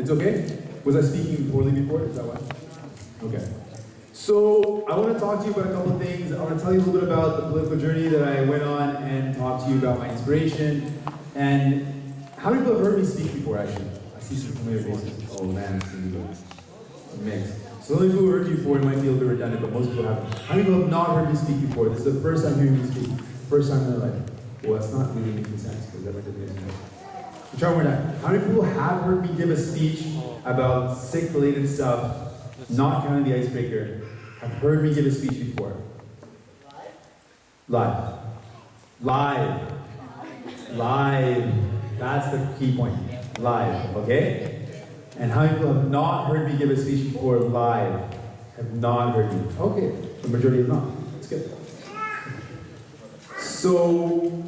It's okay? Was I speaking poorly before? Is that why? Okay. So I want to talk to you about a couple of things. I want to tell you a little bit about the political journey that I went on and talk to you about my inspiration. And how many people have heard me speak before, actually? I see some familiar faces. Oh man, it's going to be mixed. So those people who heard you before, it might feel a bit redundant, but most people haven't. How many people have not heard me speak before? This is the first time hearing me speak. First time in their life. Well, that's not really making sense, because that didn't make sense. So try one more time. How many people have heard me give a speech about Sikh-related stuff, not counting the icebreaker, have heard me give a speech before? Live. Live. Live. That's the key point. Live, okay? And how many people have not heard me give a speech before live? Have not heard me. Okay, the majority have not. That's good. So,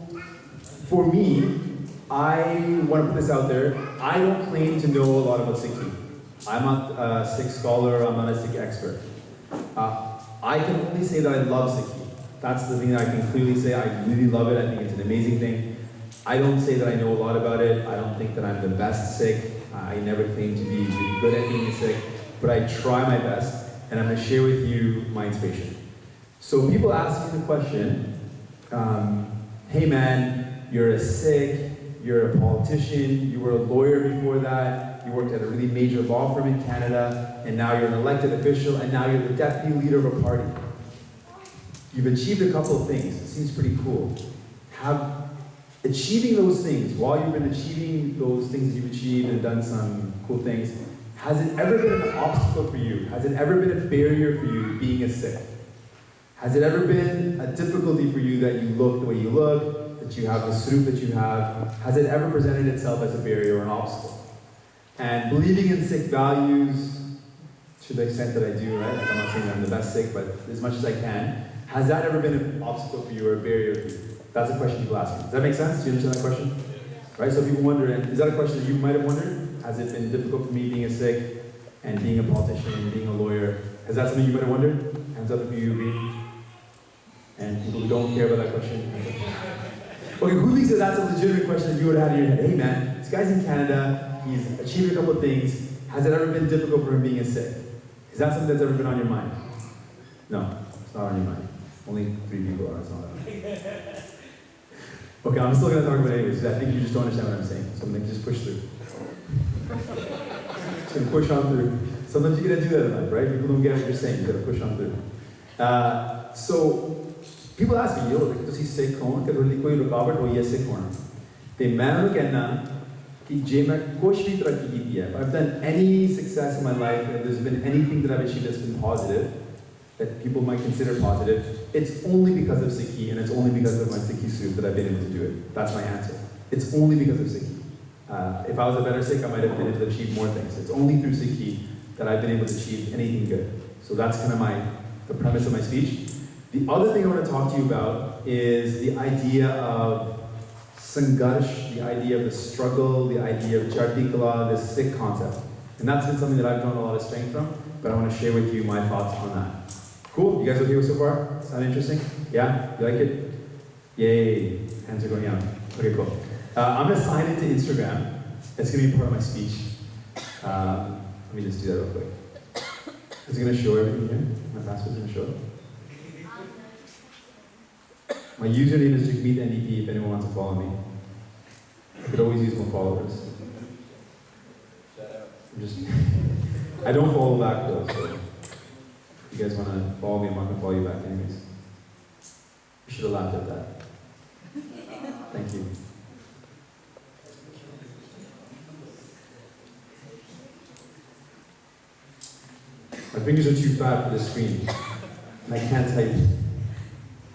for me, I want to put this out there. I don't claim to know a lot about Sikhi. I'm not a Sikh scholar, I'm not a Sikh expert. I can only say that I love Sikhi. That's the thing that I can clearly say. I really love it. I think it's an amazing thing. I don't say that I know a lot about it. I don't think that I'm the best Sikh. I never claim to be really good at being a Sikh, but I try my best, and I'm going to share with you my inspiration. So people ask me the question, hey man, you're a Sikh, you're a politician, you were a lawyer before that, you worked at a really major law firm in Canada, and now you're an elected official, and now you're the deputy leader of a party. You've achieved a couple of things. It seems pretty cool. Achieving those things, while you've been achieving those things that you've achieved and done some cool things, has it ever been an obstacle for you? Has it ever been a barrier for you being a Sikh? Has it ever been a difficulty for you that you look the way you look, that you have the sroop that you have? Has it ever presented itself as a barrier or an obstacle? And believing in Sikh values, to the extent that I do, right? Like I'm not saying I'm the best Sikh, but as much as I can, has that ever been an obstacle for you or a barrier for you? That's a question people ask me. Does that make sense? Do you understand that question? Right? So people wonder, is that a question that you might have wondered? Has it been difficult for me being a Sikh and being a politician and being a lawyer? Is that something you might have wondered? Hands up if you agree. And people who don't care about that question. Okay, who thinks that that's a legitimate question that you would have had in your head? Hey man, this guy's in Canada, he's achieved a couple of things. Has it ever been difficult for him being a Sikh? Is that something that's ever been on your mind? No, it's not on your mind. Only 3 people are, it's not on. Okay, I'm still going to talk about it anyways, because I think you just don't understand what I'm saying. So I'm going to just push through. Just going to push on through. Sometimes you got to do that in life, right? People don't get what you're saying, you got to push on through. So, people ask me, yo, ਤੁਸੀਂ ਸਿੱਖ ਹੋ ਕਿ ਤੁਹਾਡੀ ਕੋਈ ਰੁਕਾਵਟ ਹੋਈ ਹੈ ਸਿੱਖ ਹੋਣਾ? ਤੇ ਮੈਂ ਉਹਨੂੰ ਕਹਿੰਦਾ ਕਿ ਜੇ ਮੈਂ ਕੁਝ ਵੀ ਤਰੱਕੀ ਕੀਤੀ ਹੈ, if I've done any success in my life, if there's been anything that I've achieved that's been positive, that people might consider positive, it's only because of Sikhi, and it's only because of my Sikhi suit that I've been able to do it. That's my answer. It's only because of Sikhi. If I was a better Sikh, I might have been able to achieve more things. It's only through Sikhi that I've been able to achieve anything good. So that's kind of the premise of my speech. The other thing I want to talk to you about is the idea of Sangharsh, the idea of the struggle, the idea of Chardi Kala, this Sikh concept. And that's been something that I've drawn a lot of strength from, but I want to share with you my thoughts on that. Cool? You guys okay with so far? Sound interesting? Yeah? You like it? Yay. Hands are going out. Okay, cool. I'm going to sign into Instagram. It's going to be part of my speech. Let me just do that real quick. Is it going to show everything here? My password's going to show? My username is Jagmeet MPP if anyone wants to follow me. I could always use more followers. I don't follow back though, so if you guys want to follow me, I'm not going to follow you back anyways. You should have laughed at that. Thank you. My fingers are too fat for this screen, and I can't type.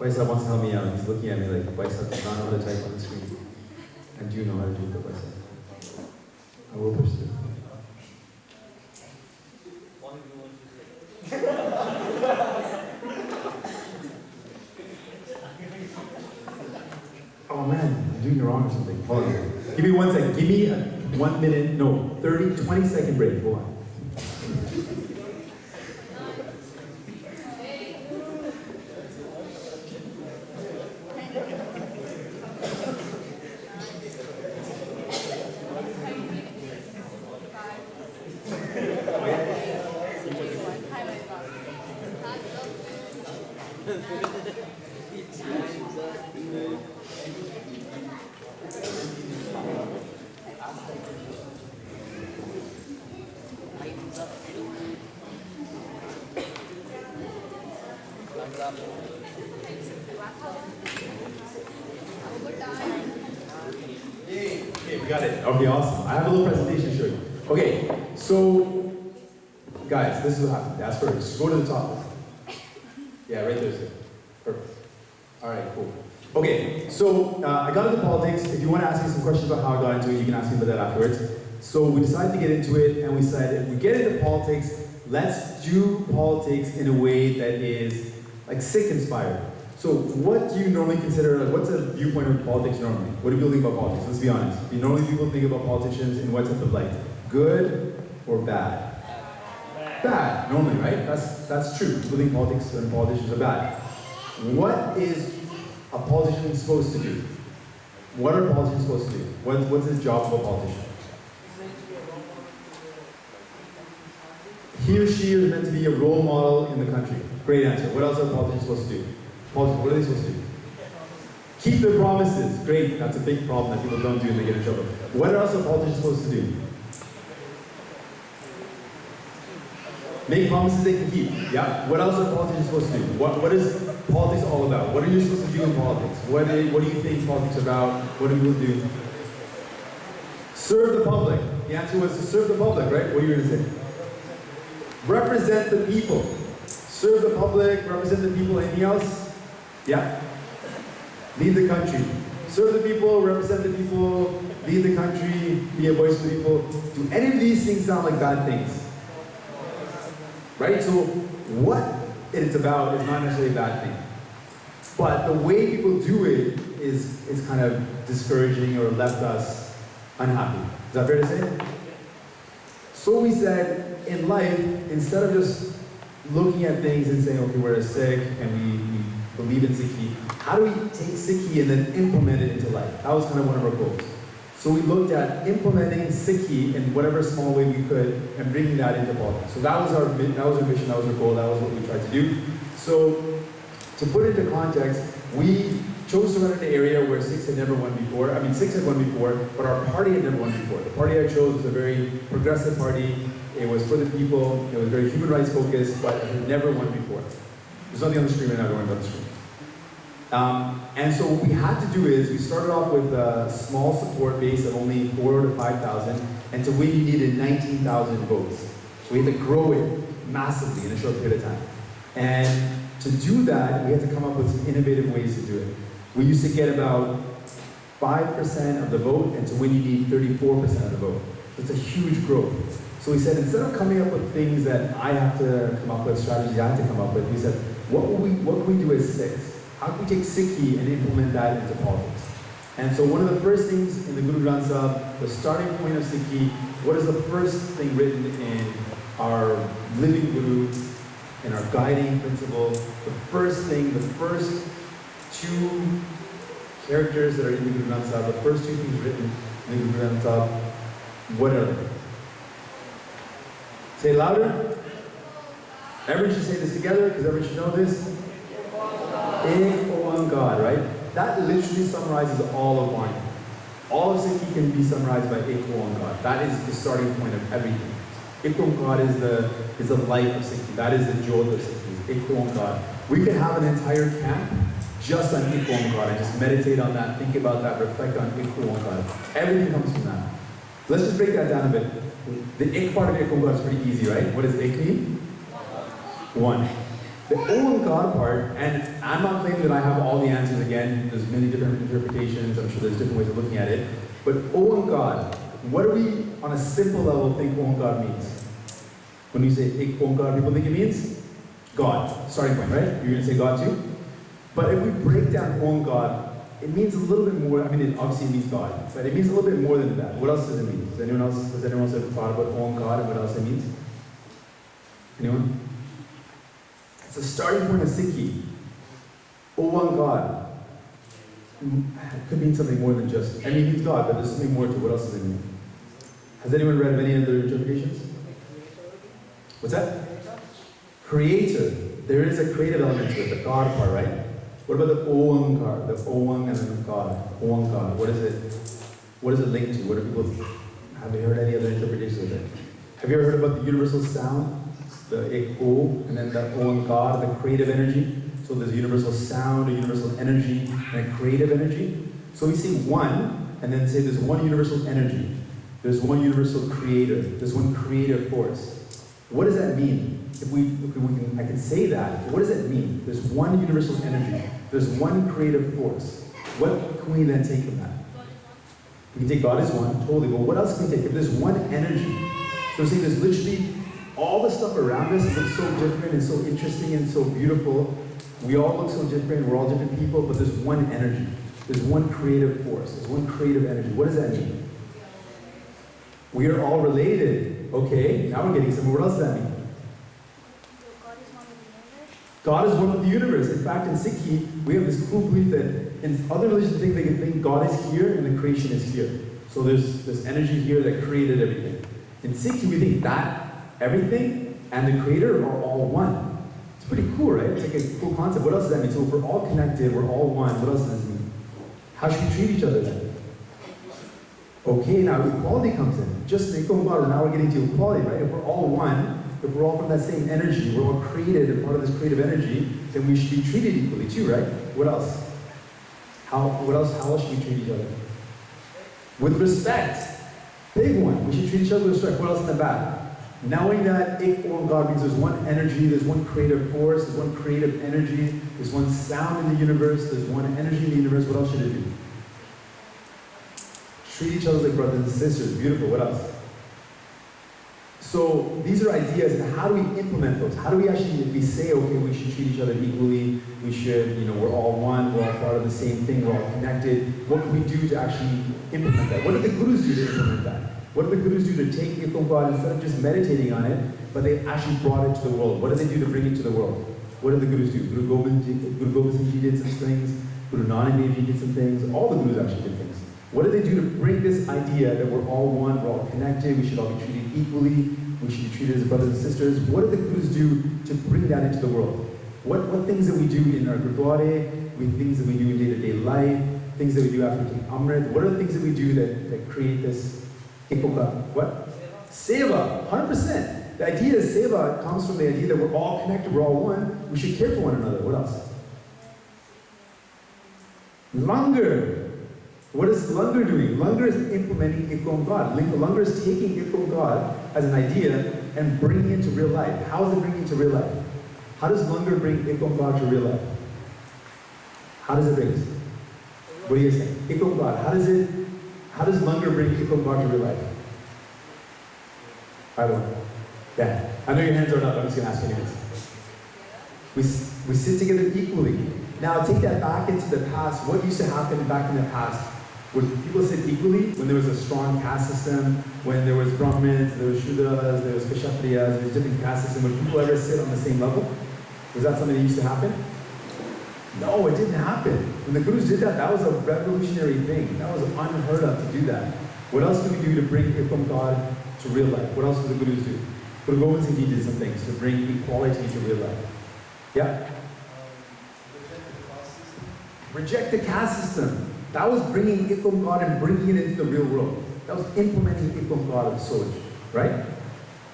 Paisa wants to help me out. He's looking at me like, Paisa does not know how to type on the screen. I do know how to do it, Paisa. I will push through. Oh man, I'm doing it wrong or something. Hold on. Give me 1 second. Give me a 1 minute, no, 20-second break. Hold on. Okay, we got it. Okay, awesome. I have a little presentation to show you. Okay, so guys, this is what happened. That's first. Just go to the top. Yeah, right there, sir. Perfect. All right, cool. Okay, so I got into politics. If you want to ask me some questions about how I got into it, you can ask me about that afterwards. So we decided to get into it, and we said, if we get into politics, let's do politics in a way that is like Sikh inspired. So what do you normally consider, like, what's a viewpoint of politics normally? What do people think about politics? Let's be honest. Normally people think about politicians in what type of light? Good or bad? Bad, normally, right? That's true. People think politics and politicians are bad. What is a politician supposed to do? What are politicians supposed to do? What's his job of a politician? He or she is meant to be a role model in the country. Great answer. What else are politicians supposed to do? Politicians, what are they supposed to do? Keep their promises. Great. That's a big problem that people don't do and they get in trouble. What else are politicians supposed to do? Make promises they can keep. Yeah. What else are politicians supposed to do? What is politics all about? What are you supposed to do in politics? What do you think politics is about? What do people do? Serve the public. The answer was to serve the public, right? What are you going to say? Represent the people. Serve the public, represent the people. Anything else? Yeah? Lead the country. Serve the people, represent the people, lead the country, be a voice for the people. Do any of these things sound like bad things? Right? So what it's about is not necessarily a bad thing. But the way people do it is kind of discouraging or left us unhappy. Is that fair to say? So we said, in life, instead of just looking at things and saying, okay, we're a Sikh and we believe in Sikhi, how do we take Sikhi and then implement it into life? That was kind of one of our goals. So we looked at implementing Sikhi in whatever small way we could and bringing that into politics. So that was our mission, that was our goal, that was what we tried to do. So to put it into context, we chose to run in an area where Sikhs had never won before. I mean, Sikhs had won before, but our party had never won before. The party I chose was a very progressive party. It was for the people, it was very human rights focused, but it had never won before. There's nothing on the screen right now, don't worry about the screen. And so what we had to do is, we started off with a small support base of only 4,000 to 5,000, and to win you needed 19,000 votes. So we had to grow it massively in a short period of time. And to do that, we had to come up with some innovative ways to do it. We used to get about 5% of the vote, and to win you need 34% of the vote. So it's a huge growth. So we said, instead of coming up with things that I have to come up with, strategies I have to come up with, we said, what can we do as Sikhs? How can we take Sikhi and implement that into politics? And so one of the first things in the Guru Granth Sahib, the starting point of Sikhi, what is the first thing written in our living Guru, in our guiding principle? The first thing, the first two characters that are in the Guru Granth Sahib, the first two things written in the Guru Granth Sahib, what are they? Say it louder. Everyone should say this together because everyone should know this. Ek Oankar, right? That literally summarizes all of Wani. All of Sikhi can be summarized by Ek Oankar. That is the starting point of everything. Ek Oankar is the light of Sikhi. That is the jodh of Sikhi. Ek Oankar. We can have an entire camp just on Ek Oankar and just meditate on that, think about that, reflect on Ek Oankar. Everything comes from that. Let's just break that down a bit. The Ek part of Ek Oankar is pretty easy, right? What does Ek mean? One. The Oankar part, and I'm not claiming that I have all the answers again, there's many different interpretations, I'm sure there's different ways of looking at it, but Oankar, what do we, on a simple level, think Oankar means? When you say Ek Oankar, people think it means God, starting point, right? You're going to say God too? But if we break down Oankar, it means a little bit more, I mean, it obviously means God, but it means a little bit more than that. What else does it mean? Has anyone else ever thought about Oankar and what else it means? Anyone? It's the starting point of Sikhi. Oankar. It could mean something more than just, I mean, it means God, but there's something more to it. What else does it mean? Has anyone read of any other interpretations? What's that? Creator. There is a creative element to it, the God part, right? What about the Oankar? The Oang and then the God. Oankar. What is it? What is it linked to? What do people, have you heard any other interpretations of it? Have you ever heard about the universal sound? The ek O, and then the Oankar, the creative energy. So there's a universal sound, a universal energy, and a creative energy. So we say one, and then say there's one universal energy. There's one universal creator. There's one creative force. What does that mean? I can say that, what does that mean? There's one universal energy. There's one creative force. What can we then take from that? We can take God as one, totally, but what else can we take? If there's one energy, so we're saying there's literally all the stuff around us looks so different and so interesting and so beautiful. We all look so different, we're all different people, but there's one energy. There's one creative force. There's one creative energy. What does that mean? We are all related. Okay, now we're getting somewhere. What else does that mean? God is one with the universe. In fact, in Sikhi, we have this cool belief that in other religions they think God is here and the creation is here. So there's this energy here that created everything. In Sikhi, we think that everything and the creator are all one. It's pretty cool, right? It's like a cool concept. What else does that mean? So if we're all connected, we're all one. What else does this mean? How should we treat each other then? Okay, now equality comes in. Just now we're getting to equality, right? If we're all one, if we're all from that same energy, we're all created and part of this creative energy, then we should be treated equally too, right? What else? How else should we treat each other? With respect. Big one. We should treat each other with respect. What else in the back? Knowing that Ek Om God means there's one energy, there's one creative force, there's one creative energy, there's one sound in the universe, there's one energy in the universe. What else should it do? Treat each other like brothers and sisters. Beautiful. What else? So these are ideas, and how do we implement those? How do we actually, if we say, okay, we should treat each other equally, we should, we're all one, we're all part of the same thing, we're all connected, what can we do to actually implement that? What did the Gurus do to implement that? What did the Gurus do to take Ek Om God, instead of just meditating on it, but they actually brought it to the world? What did they do to bring it to the world? What did the Gurus do? Guru Gobind Singh Ji did some things, Guru Nanak Dev Ji did some things, all the Gurus actually did things. What did they do to bring this idea that we're all one, we're all connected, we should all be treated equally, we should be treated as brothers and sisters? What did the Gurus do to bring that into the world? What things that we do in our Gurdwara, things that we do in day-to-day life, things that we do after taking Amrit, what are the things that we do that create this Ekoka? What? Seva, 100%. The idea of Seva comes from the idea that we're all connected, we're all one, we should care for one another. What else? Langar. What is Langar doing? Langar is implementing Ek Om God. Langar is taking Ek Om God as an idea and bringing it into real life. How is it bringing it to real life? How does Langar bring Ek Om God to real life? How does it bring it? What do you say? Ek Om God. How does Langar bring Ek Om God to real life? I won. Yeah. I know your hands are up, I'm just going to ask you anyways. We sit together equally. Now take that back into the past. What used to happen back in the past? When people sit equally, when there was a strong caste system, when there was Brahmins, there was Shudras, there was Kshatriyas, there was different caste systems, would people ever sit on the same level? Was that something that used to happen? No, it didn't happen. When the Gurus did that, that was a revolutionary thing. That was unheard of to do that. What else do we do to bring Ek Om God to real life? What else do the Gurus do? Guru Gobind Singh Ji did some things to bring equality to real life. Yeah? Reject the caste system. That was bringing Ek Om God and bringing it into the real world. That was implementing Ek Om God of Soj, right?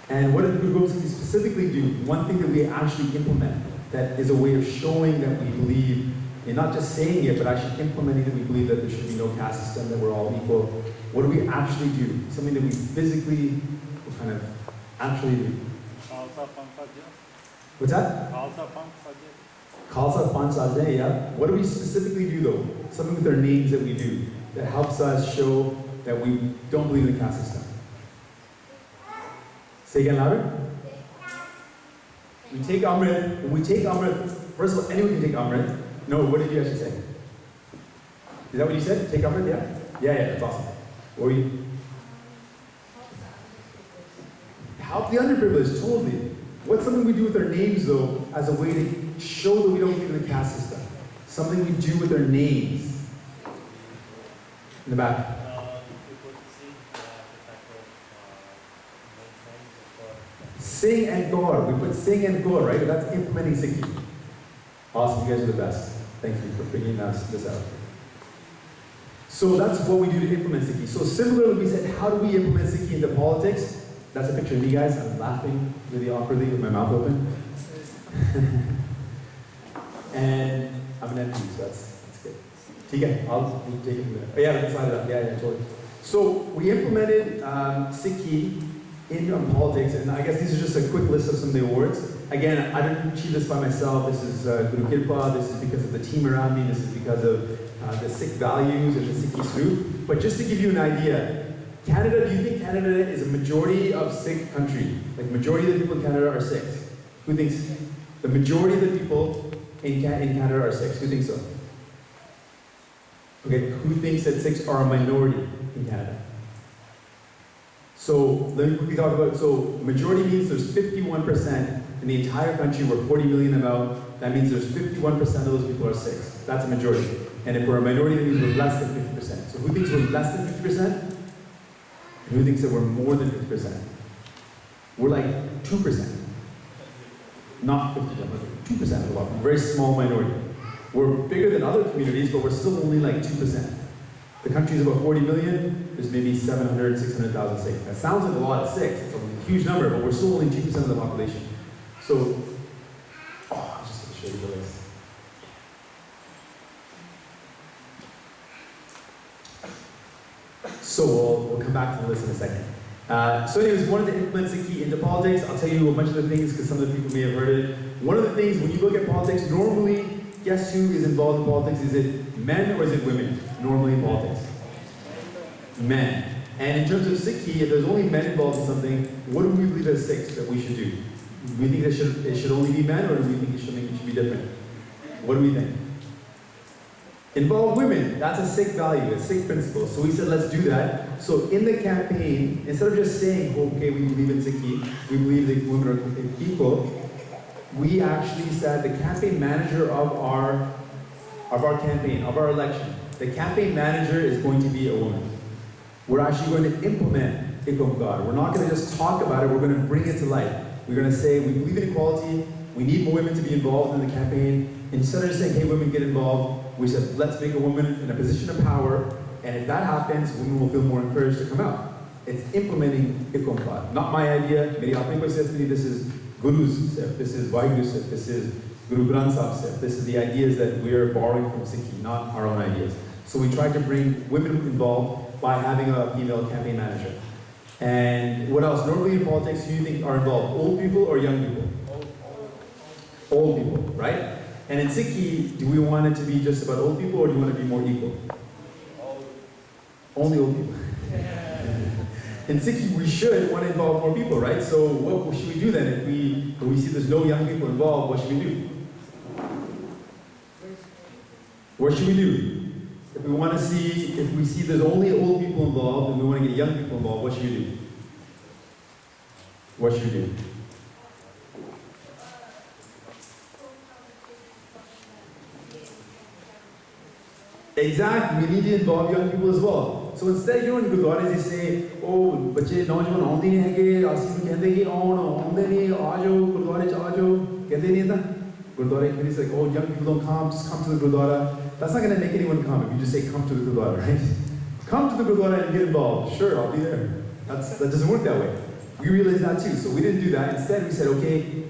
And what did Guru Gobind Singh Ji specifically do? One thing that we actually implement that is a way of showing that we believe, and not just saying it, but actually implementing that we believe that there should be no caste system, that we're all equal. What do we actually do? Something that we physically kind of actually do. Khalsa What's that? Khalsa Panchadya, yeah. What do we specifically do though? Something with our names that we do that helps us show that we don't believe in the caste system. Say again louder. We take Amrit. When we take Amrit, first of all, anyone can take Amrit. No, what did you actually say? Is that what you said? Take Amrit, yeah? Yeah, that's awesome. What were you? Help the underprivileged, totally. What's something we do with our names though, as a way to show that we don't believe in the caste system? Something we do with our names. In the back. Sing and Gaur. We put sing and Gaur, right? That's implementing Sikhi. Awesome, you guys are the best. Thank you for figuring this out. So that's what we do to implement Sikhi. So similarly, we said, how do we implement Sikhi into politics? That's a picture of me, guys. I'm laughing really awkwardly with my mouth open. And I'm an MP, so that's good. Okay, I'll take it from there. Oh, yeah, let's slide it up. Yeah, totally. So we implemented Sikhi in politics, and I guess these are just a quick list of some of the awards. Again, I didn't achieve this by myself. This is Guru Kirpa. This is because of the team around me. This is because of the Sikh values and the Sikhi Sroop. But just to give you an idea, Canada, do you think Canada is a majority of Sikh country? Like majority of the people in Canada are Sikhs? Who thinks the majority of the people in Canada are Sikhs? Who thinks so? Okay, who thinks that Sikhs are a minority in Canada? So let me quickly talk about, so majority means there's 51% in the entire country, we're 40 million about, that means there's 51% of those people are Sikhs. That's a majority. And if we're a minority, that means we're less than 50%. So who thinks we're less than 50%? And who thinks that we're more than 50%? We're like 2%. Not 50%, but 2% of the population. Very small minority. We're bigger than other communities, but we're still only like 2%. The country is about 40 million, there's maybe 700, 600,000 Sikhs. That sounds like a lot of Sikhs, it's a huge number, but we're still only 2% of the population. So, I'm just going to show you the list. So we'll come back to the list in a second. So anyways, wanted to implement Sikhi into politics. I'll tell you a bunch of the things because some of the people may have heard it. One of the things, when you look at politics, normally, guess who is involved in politics? Is it men or is it women? Normally in politics. Men. And in terms of Sikhi, if there's only men involved in something, what do we believe as Sikhs that we should do? Do we think it should only be men, or do we think it should be different? What do we think? Involve women. That's a Sikh value, a Sikh principle. So we said, let's do that. So in the campaign, instead of just saying, okay, we believe in Sikhi, we believe that women are equal, we actually said the campaign manager of our campaign, of our election, the campaign manager is going to be a woman. We're actually going to implement Ikom God. We're not going to just talk about it, we're going to bring it to life. We're going to say, we believe in equality, we need more women to be involved in the campaign. Instead of just saying, hey, women, get involved, we said, let's make a woman in a position of power, and if that happens, women will feel more encouraged to come out. It's implementing Ikom God. Not my idea. Meri aapne koi says to me, this is Guru's sif, this is Vaheguru's sif, this is Guru Granth Sahib's sif. This is the ideas that we're borrowing from Sikhi, not our own ideas. So we tried to bring women involved by having a female campaign manager. And what else? Normally in politics, who do you think are involved? Old people or young people? Old people, right? And in Sikhi, do we want it to be just about old people or do we want it to be more equal? Only old people. In Sikhi, we should want to involve more people, right? So what should we do then? If we see there's no young people involved, what should we do? What should we do? If we see there's only old people involved and we want to get young people involved, what should we do? What should we do? Exactly, we need to involve young people as well. So instead, in Gurdwaras, they say, oh, bache, naujawan aunde nahi hege, assi nu kehde ki aunde nahi, aajo, Gurdwara cha aajo, kehde nahi tha. Gurdwara is like, oh, young people don't come, just come to the Gurdwara. That's not going to make anyone come if you just say, come to the Gurdwara, right? Come to the Gurdwara and get involved. Sure, I'll be there. That doesn't work that way. We realized that too, so we didn't do that. Instead, we said, okay,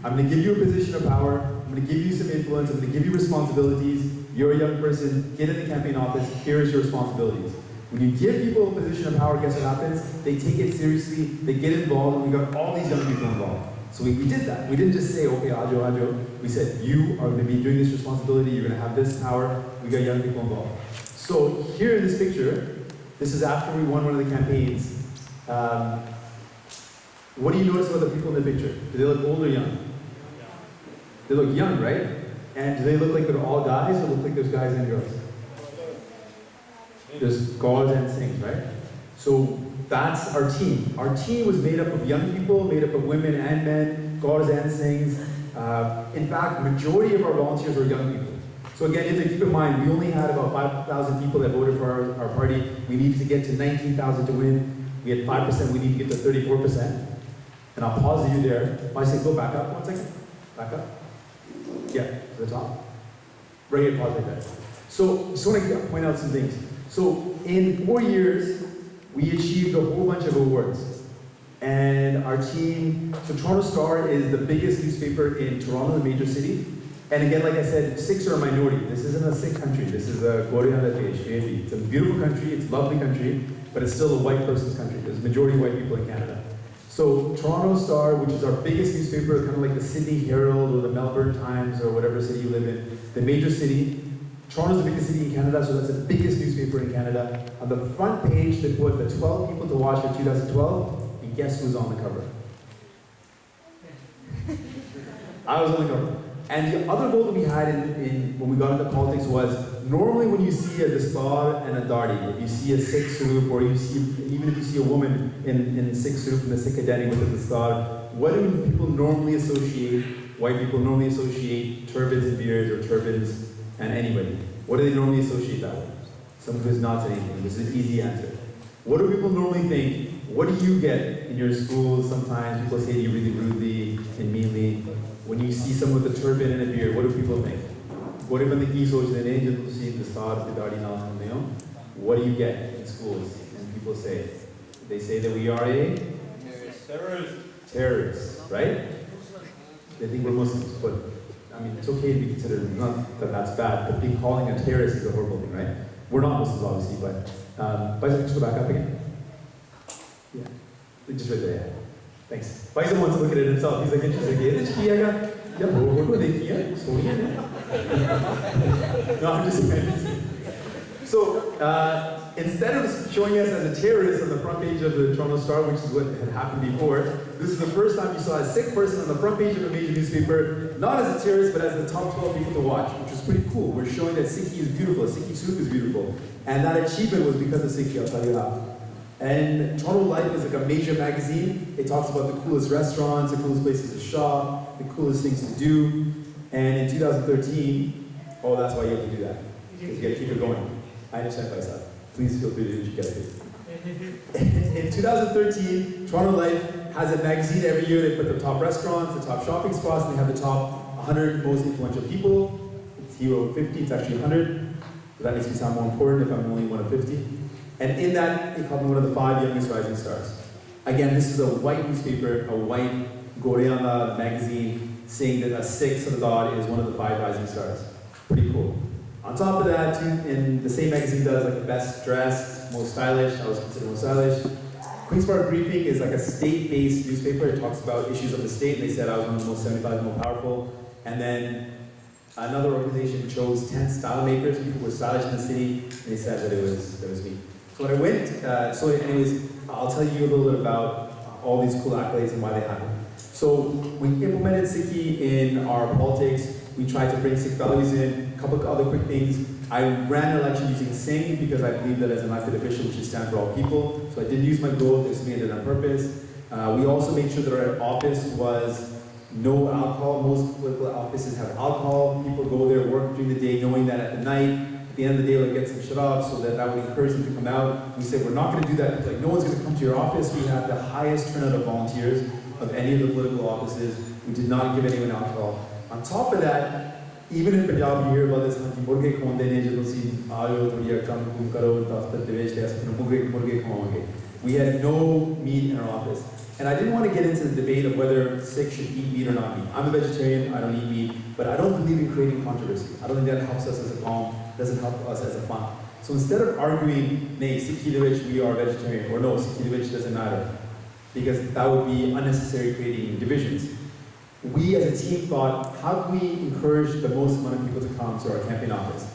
I'm going to give you a position of power, I'm going to give you some influence, I'm going to give you responsibilities. You're a young person, get in the campaign office, here is your responsibilities. When you give people a position of power, guess what happens? They take it seriously, they get involved, and we got all these young people involved. So we did that. We didn't just say, okay, Ajo. We said, you are going to be doing this responsibility, you're going to have this power, we got young people involved. So here in this picture, this is after we won one of the campaigns. What do you notice about the people in the picture? Do they look old or young? They look young, right? And do they look like they're all guys or look like there's guys and girls? There's Gaurs and Singhs, right? So that's our team. Our team was made up of young people, made up of women and men, Gaurs and Singhs. In fact, majority of our volunteers were young people. So again, you have to keep in mind, we only had about 5,000 people that voted for our party. We needed to get to 19,000 to win. We had 5%, we need to get to 34%. And I'll pause you there. I say, go back up 1 second. Back up. Yeah, to the top. Right here, pause right there. So, just want to point out some things. So, in 4 years, we achieved a whole bunch of awards. And our team, so Toronto Star is the biggest newspaper in Toronto, the major city. And again, like I said, Sikhs are a minority. This isn't a Sikh country. This is a Goryala Desh, maybe. It's a beautiful country, it's a lovely country, but it's still a white person's country. There's a majority of white people in Canada. So Toronto Star, which is our biggest newspaper, kind of like the Sydney Herald or the Melbourne Times or whatever city you live in, the major city. Toronto's the biggest city in Canada, so that's the biggest newspaper in Canada. On the front page, they put the 12 people to watch for 2012, and guess who's on the cover? I was on the cover. And the other goal that we had when we got into politics was, normally when you see a Dastar and a Dardi, if you see a Sikh Sarup, or even if you see a woman in Sikh Sarup and the Sikh identity with a Dastar, what do people normally associate, white people normally associate turbans and beards, or turbans and anybody? What do they normally associate that with? Someone who's not saying anything. This is an easy answer. What do people normally think? What do you get in your schools? Sometimes people say to you really rudely and meanly. When you see someone with a turban and a beard, what do people think? What do you get in schools? And people say, they say that we are a terrorist, right? They think we're Muslims, but I mean, it's okay to be considered, not that that's bad, but being calling a terrorist is a horrible thing, right? We're not Muslims, obviously, but just go back up again. Yeah, just right there, yeah. Thanks. Faisal wants to look at it himself. He's like, no, I'm just kidding. So, instead of showing us as a terrorist on the front page of the Toronto Star, which is what had happened before, this is the first time you saw a Sikh person on the front page of a major newspaper, not as a terrorist, but as the top 12 people to watch, which was pretty cool. We're showing that Sikhi is beautiful, Sikhi soup is beautiful. And that achievement was because of Sikhi, I'll tell you how. And Toronto Life is like a major magazine. It talks about the coolest restaurants, the coolest places to shop, the coolest things to do. And in 2013, oh, that's why you have to do that. Because you got to keep it going. I understand myself. Please feel free to do what you got to do. In 2013, Toronto Life has a magazine every year. They put the top restaurants, the top shopping spots, and they have the top 100 most influential people. It's Hero 50, it's actually 100. So that makes me sound more important if I'm only one of 50. And in that, they called me one of the 5 youngest rising stars. Again, this is a white newspaper, a white Goryala magazine, saying that a Sikh Sardar is one of the 5 rising stars. Pretty cool. On top of that, too, and the same magazine does like the best dressed, most stylish. I was considered most stylish. Queen's Park Briefing is like a state-based newspaper. It talks about issues of the state. They said I was one of the most 75 most powerful. And then another organization chose 10 style makers, people who were stylish in the city, and they said that it was me. So when I went, so anyways, I'll tell you a little bit about all these cool accolades and why they happened. So we implemented Sikhi in our politics. We tried to bring Sikh values in. A couple of other quick things. I ran an election using Singh because I believe that as an elected official we should stand for all people. So I didn't use my gold, there's something I did on purpose. We also made sure that our office was no alcohol. Most political offices have alcohol. People go there, work during the day, knowing that at the night, at the end of the day, they'll get some sharab, so that would encourage them to come out. We said, we're not going to do that. Like, no one's going to come to your office. We have the highest turnout of volunteers of any of the political offices. We did not give anyone alcohol. On top of that, even in Punjab, you hear about this, we had no meat in our office. And I didn't want to get into the debate of whether Sikhs should eat meat or not meat. I'm a vegetarian, I don't eat meat, but I don't believe in creating controversy. I don't think that helps us as a qawm, doesn't help us as a fun. So instead of arguing, nay, Sikhi the rich, we are vegetarian, or no, Sikhi the rich doesn't matter, because that would be unnecessary creating divisions. We as a team thought, how can we encourage the most amount of people to come to our campaign office?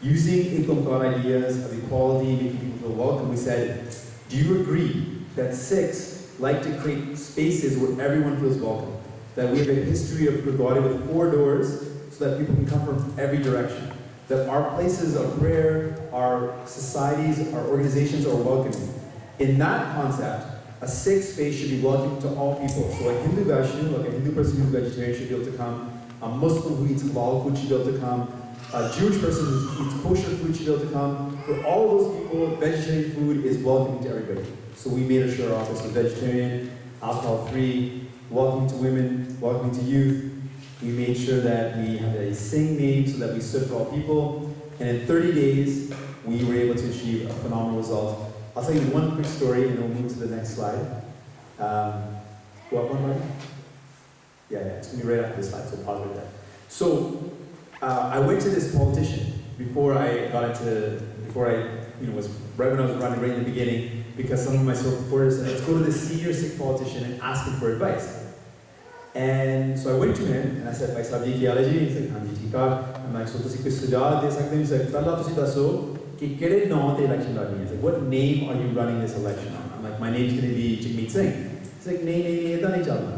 Using Iqamqar ideas of equality, making people feel welcome, we said, do you agree that Sikhs like to create spaces where everyone feels welcome? That we have a history of Gurdwara with 4 doors so that people can come from every direction. That our places of prayer, our societies, our organizations are welcoming. In that concept, a Sikh space should be welcoming to all people. So a Hindu Vaishnu, like a Hindu person who's vegetarian should be able to come. A Muslim who eats halal food should be able to come. A Jewish person who eats kosher food should be able to come. For all those people, vegetarian food is welcoming to everybody. So we made sure our office was vegetarian. alcohol-free, welcoming to women, welcoming to youth. We made sure that we had a Singh name so that we stood for all people. And in 30 days, we were able to achieve a phenomenal result. I'll tell you one quick story and then we'll move to the next slide. What one, right? Yeah, it's going to be right after this slide, so pause right there. So, I went to this politician before I was right when I was running right in the beginning, because some of my supporters said, let's go to this senior Sikh politician and ask him for advice. And so I went to him and I said, Bhai Sahab, ye kya hai ji? He's like, haan ji, theek hai. I'm like, so tusi koi sujav de sakte ho? He's like, pehla tusi dasso ki kede naam te election ladni hai. He's like, what name are you running this election on? I'm like, my name's going to be Jagmeet Singh. He's like, nahi, nahi, nahi chalna.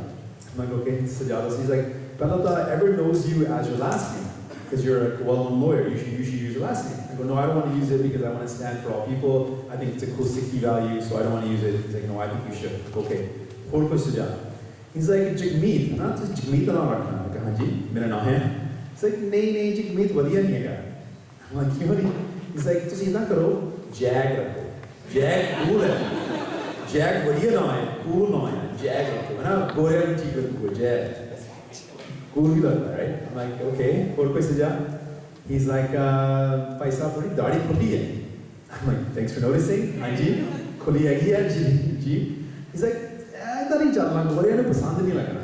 I'm like, okay, sujav dasso. He's like, pehla ta ever knows you as your last name, because you're a well-known lawyer, you should use your last name. I go, no, I don't want to use it because I want to stand for all people. I think it's a cool Sikhi value, so I don't want to use it. He's like, no, I think you should. Okay, aur koi sujav. He's like, Jagmeet, na tu Jagmeet na rakhna. I go, haan ji, mera naam hai. He's like, nahi, Jagmeet vadiya nahi hai. I'm like, kyun nahi? He's like, tusi idna karo, Jag rakho. Jag cool hai. Jag vadiya naam hai, cool naam hai. Jag rakho. Na gore nu theek rakho, Jag. Cool hi lagta, right? I'm like, okay, aur koi sujav? He's like, Bhai Sahab, thodi daadi khulli hai. I'm like, thanks for noticing. Haan ji, khulli hegi hai ji. He's like, ऐसा नहीं चलना, गोरिया ने पसंद नहीं लगना,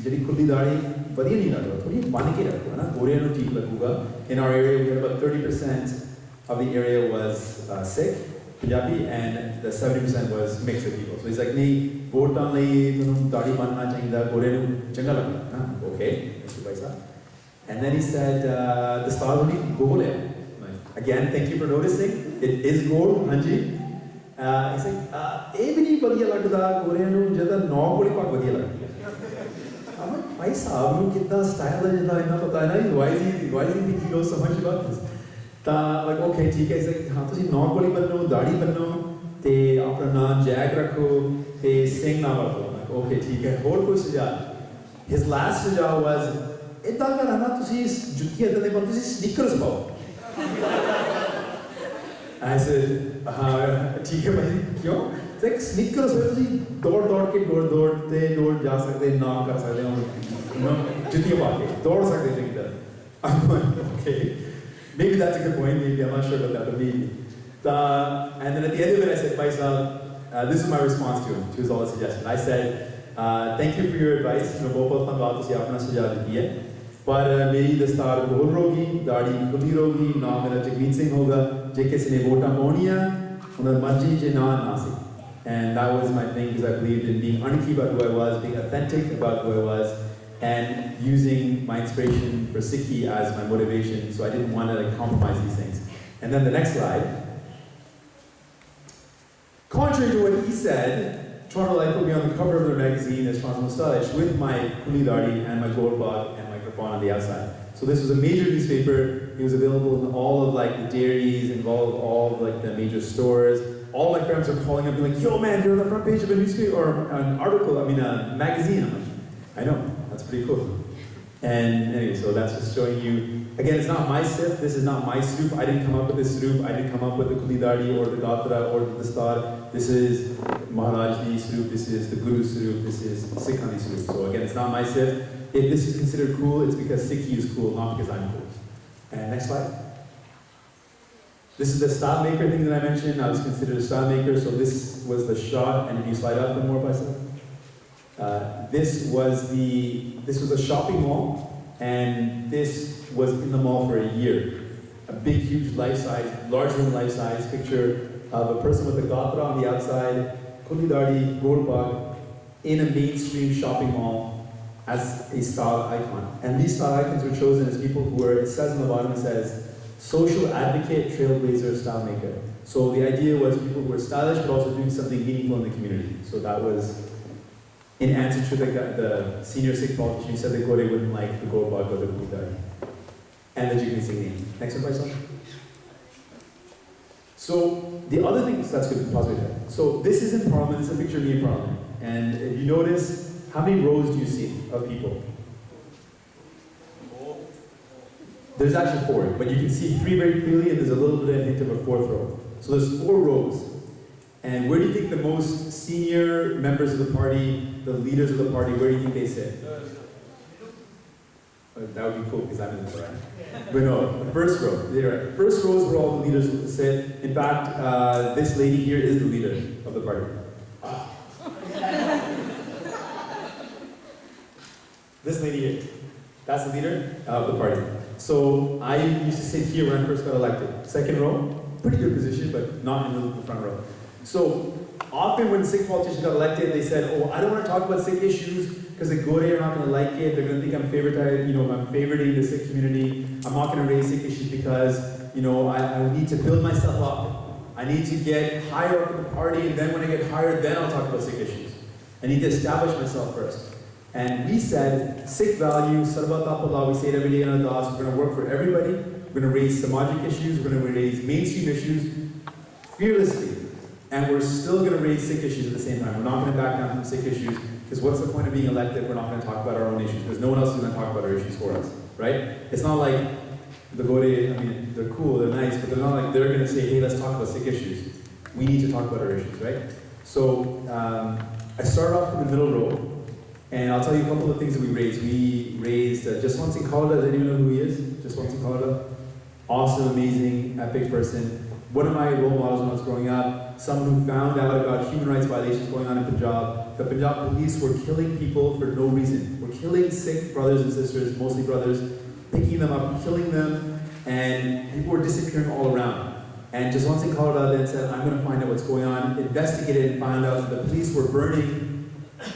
जड़ी खुली दाढ़ी बढ़िया नहीं लगता, थोड़ी बन के रखो ना, गोरिया ने ठीक लगूगा. In our area, we had about 30% of the area was Sikh, Punjabi, and the 70% was mixed with people. So he's like, नहीं, वोट डालने ये तुम दाढ़ी बनना चाहिए, गोरिया ने चंगा लगना. Okay, thank you, Bhai Sahab. And then he said, the star only gold hai. Again, thank you for noticing. It is gold, Hanji. He's like, ये भी नहीं बढ़िया लगता, गोरिया नु ज़्यादा नौ गोली पाक बढ़िया लगती है. I'm like, भाई साहब नु कितना style है जितना इतना पता है ना, why is he thinking knows so much about this? ता like, okay, ठीक है. He's like, हाँ तो सी नौ गोली बननो, दाढ़ी बननो, ते अपना नाम जैक रखो, ते सिंह नाम रखो. I'm like, okay, ठीक है. और कोई सुझाव? His last सुझाव was, इतना का ना तो सी जुत्ती इतना नहीं बनती, सी sneakers पाओ. I said, ठीक है भाई, क्यों? It's like sneakers में तुसी दौड़ जा सकते हैं, नाम कर सकते हैं, जुतियाँ पाके दौड़ सकते हैं किधर. I'm like, okay, maybe that's a good point. Maybe I'm not sure about that, but maybe. And then at the end of it, I said, Bhai Sahab, this is my response to him, to his all the suggestions. I said, thank you for your advice. बहुत धन्यवाद तुसी अपना सुझाव दिया. पर मेरी दस्तार गोल होगी, दाढ़ी खुली होगी, नाम मेरा जगमीत सिंह होगा, जे किसी ने वोटा पाउनिया, उन्हें मर्जी जे ना सी. And that was my thing, because I believed in being unequivocal about who I was, being authentic about who I was, and using my inspiration for Sikhi as my motivation. So I didn't want to compromise these things. And then the next slide. Contrary to what he said, Toronto Life will be on the cover of their magazine as Toronto Stylish with my kuli dadi and my gold bag and microphone on the outside. So this was a major newspaper. It was available in all of like the dairies, involved all of like the major stores. All my friends were calling up and being like, yo man, you're on the front page of a newspaper or an article, a magazine. I'm like, I know, that's pretty cool. And anyway, so that's just showing you, again, it's not my sip, this is not my soup. I didn't come up with this soup. I didn't come up with the kuli dadi or the gatra or the dastar. This is Maharajji soup, this is the Guru soup, this is Sikhandi soup. So again, it's not my sip. If this is considered cool, it's because Sikhi is cool, not because I'm cool. And next slide. This is the style maker thing that I mentioned. I was considered a style maker, so this was the shot. And if you slide up the more by side. This was a shopping mall, and this was in the mall for a year. A big, huge life-size, larger than life-size picture of a person with a gatra on the outside, kuli dadi, gold bag, in a mainstream shopping mall as a style icon. And these style icons were chosen as people who were, it says on the bottom, it says, social advocate, trailblazer, style maker. So the idea was people who were stylish but also doing something meaningful in the community. So that was in answer to the senior Sikh politician who said they wouldn't like the gold bag or the kuli dadi. And the Jagmeet Singh name. Next one, please. So the other thing, that's good, pause right there. So this is in Parliament, this is a picture of me in Parliament. And if you notice, how many rows do you see of people? There's actually 4, but you can see 3 very clearly, and there's a little bit of a hint of a 4th row. So there's 4 rows. And where do you think the most senior members of the party, the leaders of the party, where do you think they sit? That would be cool because I'm in the front. But no, the first row. You're right. First row is where all the leaders sit. In fact, this lady here is the leader of the party. This lady here, that's the leader of the party. So I used to sit here when I first got elected. Second row, pretty good position, but not in the front row. So often when Sikh politicians got elected, they said, oh, I don't want to talk about Sikh issues because the Gore are not going to like it. They're going to think I'm I'm favoriting the Sikh community. I'm not going to raise Sikh issues because, I need to build myself up. I need to get higher up in the party, and then when I get higher, then I'll talk about Sikh issues. I need to establish myself first. And we said, Sikh values, Sarvat Apallah, we say it every day in our das, we're going to work for everybody. We're going to raise Samajic issues, we're going to raise mainstream issues fearlessly. And we're still going to raise Sikh issues at the same time. We're not going to back down from Sikh issues, because what's the point of being elected if we're not going to talk about our own issues? Because no one else is going to talk about our issues for us, right? It's not like the Gore, they're cool, they're nice, but they're not like they're going to say, hey, let's talk about Sikh issues. We need to talk about our issues, right? So I started off in the middle row. And I'll tell you a couple of things that we raised. We raised Just Once in Canada. Does anyone know who he is? Just Once in Canada. Awesome, amazing, epic person. One of my role models when I was growing up, someone who found out about human rights violations going on in Punjab. The Punjab police were killing people for no reason. We're killing Sikh brothers and sisters, mostly brothers, picking them up, killing them, and people were disappearing all around. And Just Once in Canada then said, I'm going to find out what's going on, investigated and found out that the police were burning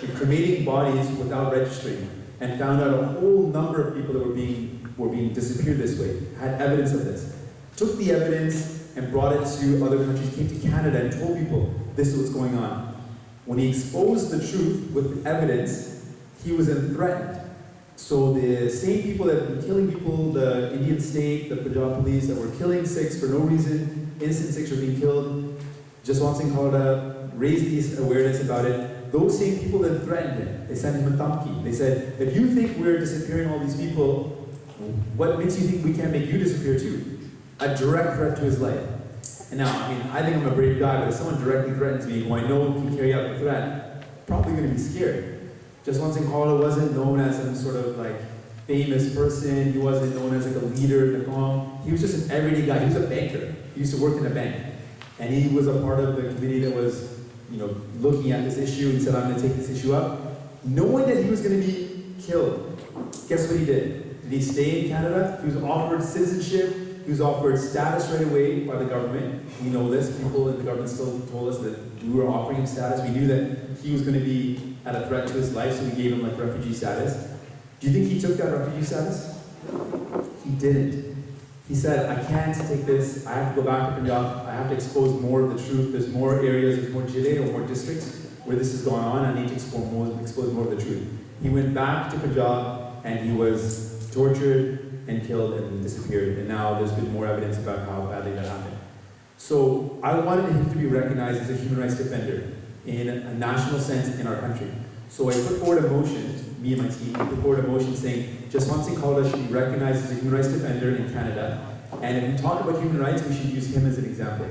and cremating bodies without registering, and found out a whole number of people that were being disappeared this way, had evidence of this. Took the evidence and brought it to other countries, came to Canada and told people this is what's going on. When he exposed the truth with evidence, he was then threatened. So the same people that have been killing people, the Indian state, the Punjab police that were killing Sikhs for no reason, innocent Sikhs were being killed, Just Once in Canada raised this awareness about it. Those same people then threatened him. They sent him a tamki. They said, if you think we're disappearing all these people, what makes you think we can't make you disappear too? A direct threat to his life. And now, I think I'm a brave guy, but if someone directly threatens me who I know can carry out the threat, probably going to be scared. Just Once in Canada wasn't known as some sort of famous person. He wasn't known as a leader in the Qom. He was just an everyday guy. He was a banker. He used to work in a bank. And he was a part of the committee that was looking at this issue and said, I'm going to take this issue up. Knowing that he was going to be killed, guess what he did? Did he stay in Canada? He was offered citizenship. He was offered status right away by the government. We know this. People in the government still told us that we were offering him status. We knew that he was going to be at a threat to his life, so we gave him refugee status. Do you think he took that refugee status? He didn't. He said, I can't take this, I have to go back to Punjab, I have to expose more of the truth, there's more areas, there's more jile or more districts where this has gone on, I need to expose more of the truth. He went back to Punjab and he was tortured and killed and disappeared, and now there's been more evidence about how badly that happened. So I wanted him to be recognized as a human rights defender in a national sense in our country. So I put forward a motion, me and my team, put forward a motion saying, Just Once in Canada should be recognized as a human rights defender in Canada, and if we talk about human rights, we should use him as an example,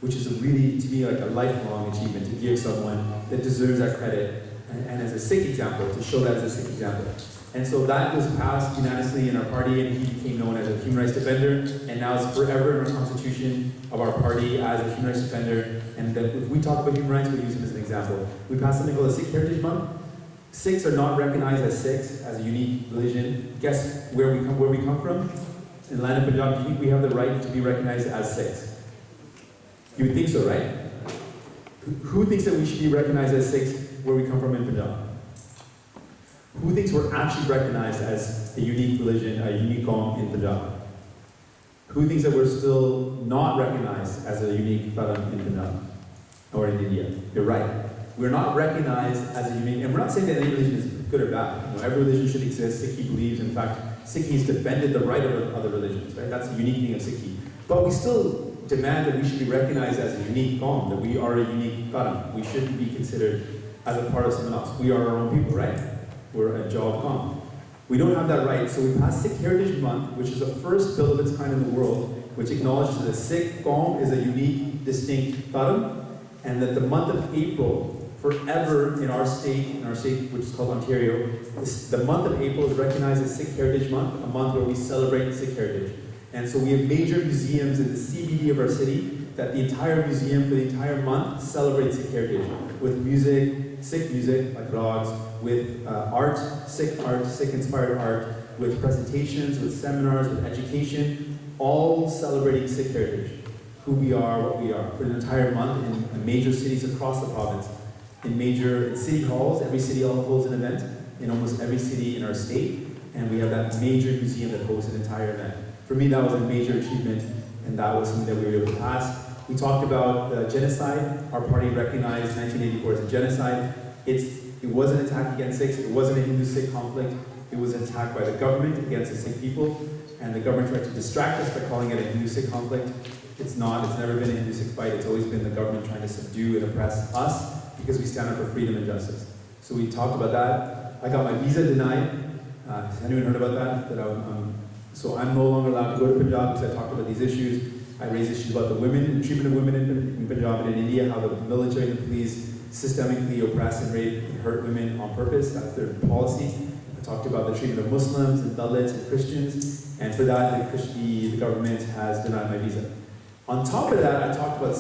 which is really, to me, a lifelong achievement to give someone that deserves that credit, and as a Sikh example, to show that as a Sikh example. And so that was passed unanimously in our party, and he became known as a human rights defender, and now it's forever in our constitution of our party as a human rights defender, and that if we talk about human rights, we use him as an example. We passed something called a Sikh Heritage Month. Sikhs are not recognized as Sikhs, as a unique religion. Guess where we come from? In the land of Punjab, do you think we have the right to be recognized as Sikhs? You would think so, right? Who thinks that we should be recognized as Sikhs where we come from in Punjab? Who thinks we're actually recognized as a unique religion, a unique Qom in Punjab? Who thinks that we're still not recognized as a unique Dharam in Punjab or in India? You're right. We're not recognized as a unique, and we're not saying that any religion is good or bad. Every religion should exist. Sikhi believes, in fact, Sikhis defended the right of other religions, right? That's the unique thing of Sikhi. But we still demand that we should be recognized as a unique Qom, that we are a unique Dharam. We shouldn't be considered as a part of someone else. We are our own people, right? We're a Jawab Qom. We don't have that right, so we passed Sikh Heritage Month, which is the first bill of its kind in the world, which acknowledges that Sikh Qom is a unique, distinct Dharam, and that the month of April, forever in our state, which is called Ontario, the month of April is recognized as Sikh Heritage Month, a month where we celebrate Sikh heritage. And so we have major museums in the CBD of our city that the entire museum for the entire month celebrates Sikh heritage with music, Sikh music like rags, with art, Sikh inspired art, with presentations, with seminars, with education, all celebrating Sikh heritage, who we are, what we are, for an entire month in major cities across the province. In major city halls, every city hall holds an event in almost every city in our state, and we have that major museum that hosts an entire event. For me, that was a major achievement, and that was something that we were able to pass. We talked about genocide. Our party recognized 1984 as a genocide. It was an attack against Sikhs. It wasn't a Hindu-Sikh conflict. It was an attack by the government against the Sikh people, and the government tried to distract us by calling it a Hindu-Sikh conflict. It's not. It's never been a Hindu-Sikh fight. It's always been the government trying to subdue and oppress us because we stand up for freedom and justice. So we talked about that. I got my visa denied. Has anyone heard about that? So I'm no longer allowed to go to Punjab because I talked about these issues. I raised issues about the women, the treatment of women in Punjab and in India, how the military and the police systemically oppress and rape and hurt women on purpose. That's their policy. I talked about the treatment of Muslims and Dalits and Christians, and for that, the government has denied my visa. On top of that, I talked about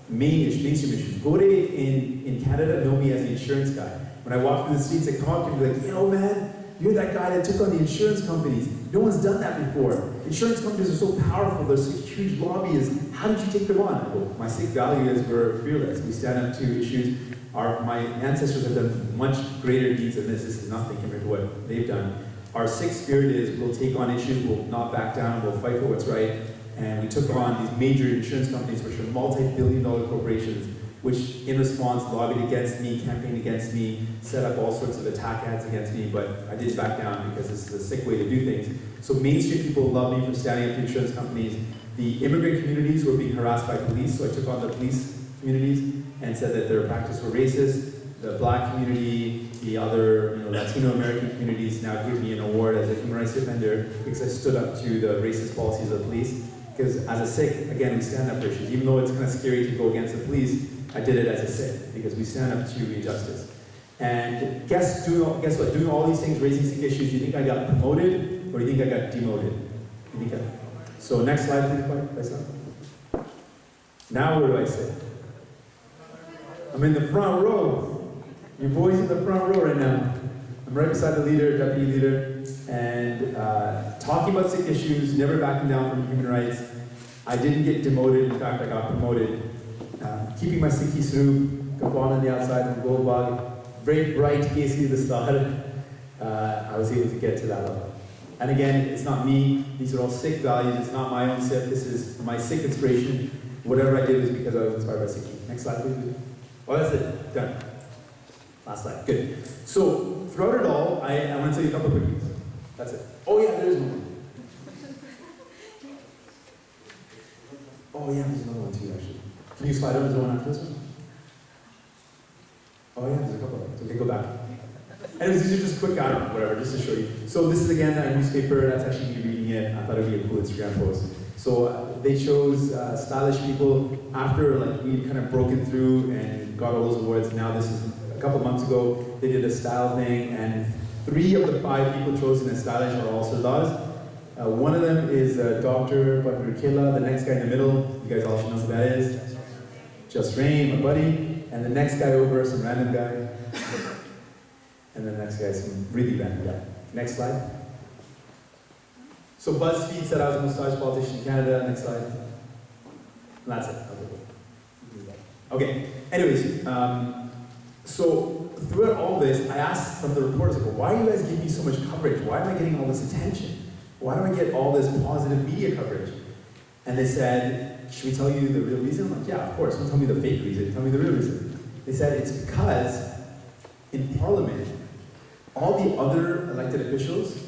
mainstream issues. Gore in Canada know me as the insurance guy. When I walk through the streets, they come up to me like, yo man, you're that guy that took on the insurance companies. No one's done that before. Insurance companies are so powerful, they're such huge lobbyists. How did you take them on? Well, my Sikh value is we're fearless. We stand up to issues. My ancestors have done much greater deeds than this. This is nothing compared to what they've done. Our Sikh spirit is we'll take on issues, we'll not back down, we'll fight for what's right. And we took on these major insurance companies, which are multi-billion-dollar corporations, which in response lobbied against me, campaigned against me, set up all sorts of attack ads against me, but I didn't back down because this is a Sikh way to do things. So mainstream people love me for standing up to insurance companies. The immigrant communities were being harassed by police, so I took on the police communities and said that their practice were racist. The black community, the other Latino American communities now give me an award as a human rights defender because I stood up to the racist policies of the police. Because as a Sikh, again, we stand up for issues. Even though it's kind of scary to go against the police, I did it as a Sikh because we stand up to injustice. And guess what? Doing all these things, raising Sikh issues, do you think I got promoted or do you think I got demoted? So next slide, please. Now where do I sit? I'm in the front row. Your boy's in the front row right now. I'm right beside the leader, deputy leader, and talking about Sikh issues, never backing down from human rights. I didn't get demoted, in fact I got promoted. Keeping my Sikhi Sroop, Kapan on the outside of Goldbag, very bright KC the start, I was able to get to that level. And again, it's not me, these are all Sikh values, it's not my own Sikh, this is my Sikh inspiration. Whatever I did was because I was inspired by Sikhi. Next slide, please. Oh, that's it, done. Last slide, good. So, throughout it all, I want to tell you a couple of quick things. That's it. Oh yeah, there's one. Oh yeah, there's another one too, actually. Can you slide over to the one after this one? Oh yeah, there's a couple of them. Okay, go back. Anyways, these are just quick, I don't know, whatever, just to show you. So this is again a newspaper, that's actually me reading it. I thought it would be a cool Instagram post. So they chose stylish people after we'd kind of broken through and got all those awards. Now this is a couple months ago, they did a style thing, and 3 of the 5 people chosen as stylish are all Sardars. One of them is Dr. Badrukela, the next guy in the middle, you guys all should know who that is. Just Rain, my buddy, and the next guy over, some random guy. And the next guy is some really random guy. Next slide. So BuzzFeed said I was the most stylish politician in Canada. Next slide. And that's it. Okay. Anyways, so throughout all this, I asked some of the reporters, why do you guys give me so much coverage? Why am I getting all this attention? Why do I get all this positive media coverage? And they said, should we tell you the real reason? I'm like, yeah, of course. Don't tell me the fake reason. Tell me the real reason. They said it's because in Parliament, all the other elected officials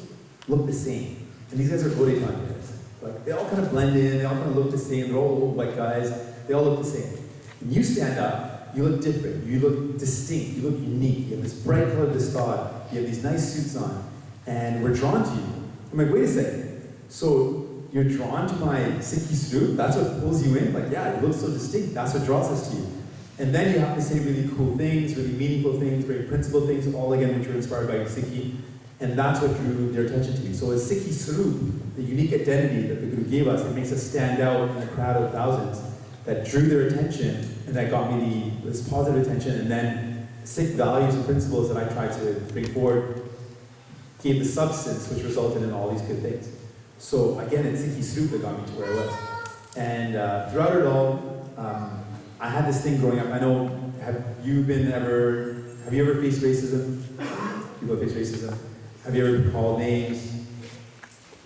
look the same. And these guys are Goretan guys. They all kind of blend in, they all kind of look the same, they're all old white guys, they all look the same. When you stand up, you look different, you look distinct, you look unique, you have this bright colored distard, you have these nice suits on, and we're drawn to you. I'm like, wait a second, so you're drawn to my Sikhi Sroop? That's what pulls you in? Yeah, you look so distinct, that's what draws us to you. And then you have to say really cool things, really meaningful things, very principled things, all again which were inspired by Sikhi. And that's what drew their attention to me. So as Sikhi Sarup, the unique identity that the Guru gave us, it makes us stand out in a crowd of thousands, that drew their attention, and that got me this positive attention. And then Sikh values and principles that I tried to bring forward gave the substance which resulted in all these good things. So again, it's Sikhi Sarup that got me to where I was. And throughout it all, I had this thing growing up. I know, have you ever faced racism? People have faced racism. Have you ever been called names?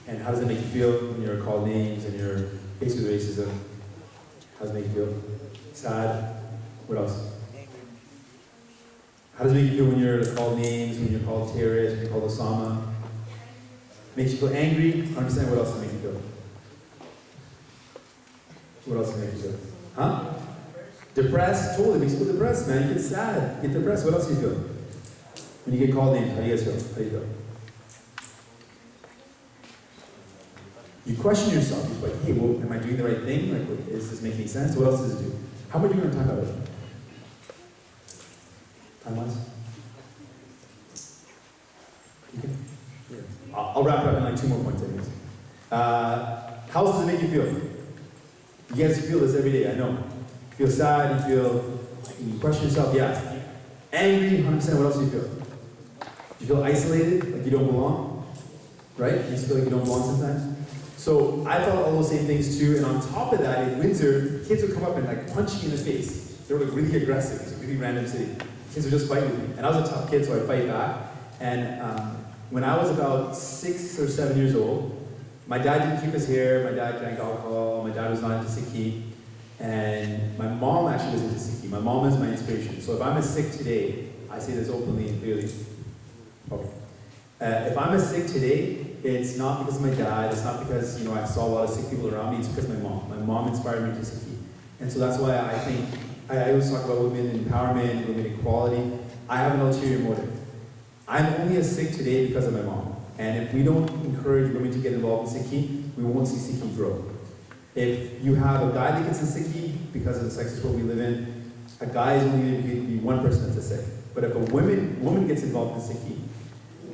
And how does it make you feel when you're called names and you're faced with racism? How does it make you feel? Sad? What else? How does it make you feel when you're called names, when you're called terrorist, when you're called Osama? Makes you feel angry? Understand what else does it make you feel? What else does it make you feel? Huh? Depressed? Totally makes you feel depressed, man. You get sad, you get depressed. What else do you feel? When you get called names, how do you guys feel? How do you feel? You question yourself. You're like, hey, well, am I doing the right thing? Like, is this making sense? What else does it do? How much are you going to talk about it? Time-wise? I'll wrap it up in like 2 more points, anyways. How else does it make you feel? You guys feel this every day, I know. You feel sad, you question yourself, yeah. Angry, 100%, what else do you feel? You feel isolated, like you don't belong? Right? You just feel like you don't belong sometimes? So I felt all those same things too, and on top of that, in Windsor, kids would come up and like punch me in the face. They were like really aggressive. It's a really random city. Kids would just fight with me. And I was a tough kid, so I'd fight back. And when I was about 6 or 7 years old, my dad didn't keep his hair, my dad drank alcohol, my dad was not into Sikhi, and my mom actually was into Sikhi. My mom is my inspiration. So if I'm a Sikh today, I say this openly and clearly. Okay. If I'm a Sikh today, it's not because of my dad, it's not because I saw a lot of Sikh people around me, it's because of my mom. My mom inspired me to Sikhi. And so that's why I think, I always talk about women empowerment, women equality. I have an ulterior motive. I'm only a Sikh today because of my mom. And if we don't encourage women to get involved in Sikhi, we won't see Sikhi grow. If you have a guy that gets in Sikhi, because of the sexist world we live in, a guy is only going to be one person that's a Sikh. But if a woman gets involved in Sikhi,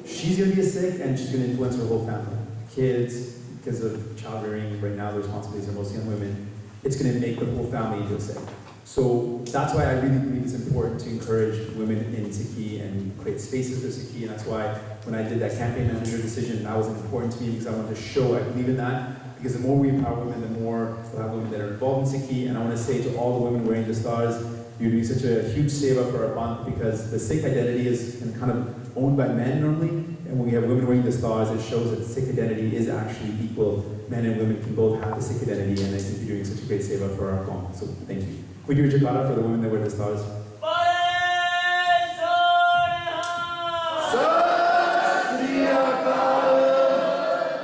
she's going to be a Sikh and she's going to influence her whole family. Kids, because of child rearing, right now the responsibilities are mostly on women, it's going to make the whole family into a Sikh. So that's why I really believe it's important to encourage women in Sikhi and create spaces for Sikhi, and that's why when I did that campaign manager decision, that was important to me because I wanted to show I believe in that, because the more we empower women, the more we'll have women that are involved in Sikhi, and I want to say to all the women wearing the stars, you're doing such a huge seva for our month, because the Sikh identity is kind of owned by men normally, and when we have women wearing the stars, it shows that Sikh identity is actually equal. Men and women can both have the Sikh identity, and I think you're doing such a great seva for our month, so thank you. Would you do a Jakarta for the women that wear the stars?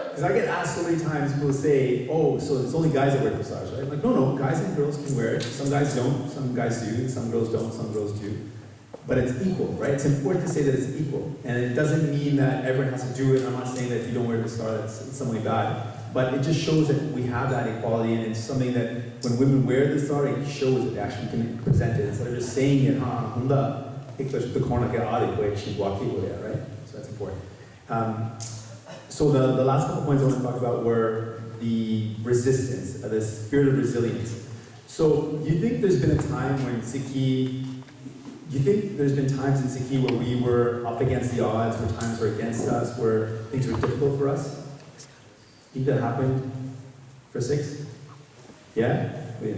Because I get asked so many times, people say, oh, so it's only guys that wear the stars, right? I'm like, no, guys and girls can wear it. Some guys don't, some guys do, some girls don't, some girls do. But it's equal, right? It's important to say that it's equal. And it doesn't mean that everyone has to do it. I'm not saying that if you don't wear the star, that's in some way bad. But it just shows that we have that equality, and it's something that when women wear the star, it shows that they actually can present it. Instead of just saying it, right? So that's important. So the last couple points I want to talk about were the resistance, the spirit of resilience. So you think there's been a time when you think there's been times in Sikhi where we were up against the odds, where times were against us, where things were difficult for us? Think that happened for Sikhs? Yeah? Wait.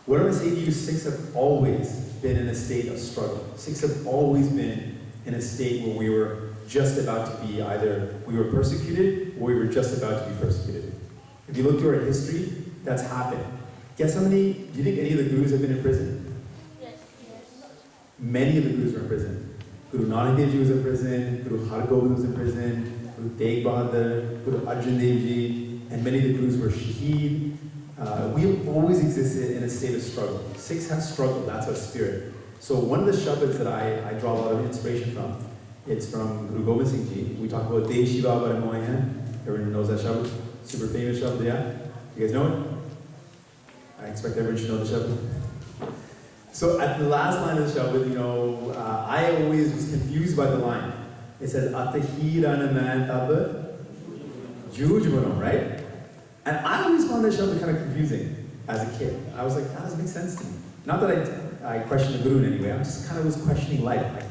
What I'm going to say to you, Sikhs have always been in a state of struggle. Sikhs have always been in a state where we were just about to be either we were persecuted or we were just about to be persecuted. If you look through our history, that's happened. Guess how many, do you think any of the gurus have been in prison? Yes. Many of the gurus were in prison. Guru Nanak Dev Ji was in prison, Guru Har Gobind was in prison, Guru Tegh Bahadur, Guru Arjan Dev Ji, and many of the gurus were shaheed. We have always existed in a state of struggle. Sikhs have struggled, that's our spirit. So one of the shabads that I draw a lot of inspiration from, it's from Guru Gobind Singh Ji. We talk about Dev Shiva Baramoyan. Everyone knows that shabad? Super famous shabad, yeah? You guys know it? I expect everyone should know the So at the last line of the Shabad, I always was confused by the line. It says, Atahirana man tab juj, right? And I always found that Shabad kind of confusing as a kid. I was like, that doesn't make sense to me. Not that I questioned the Guru in any way, I just kind of was questioning life. Like,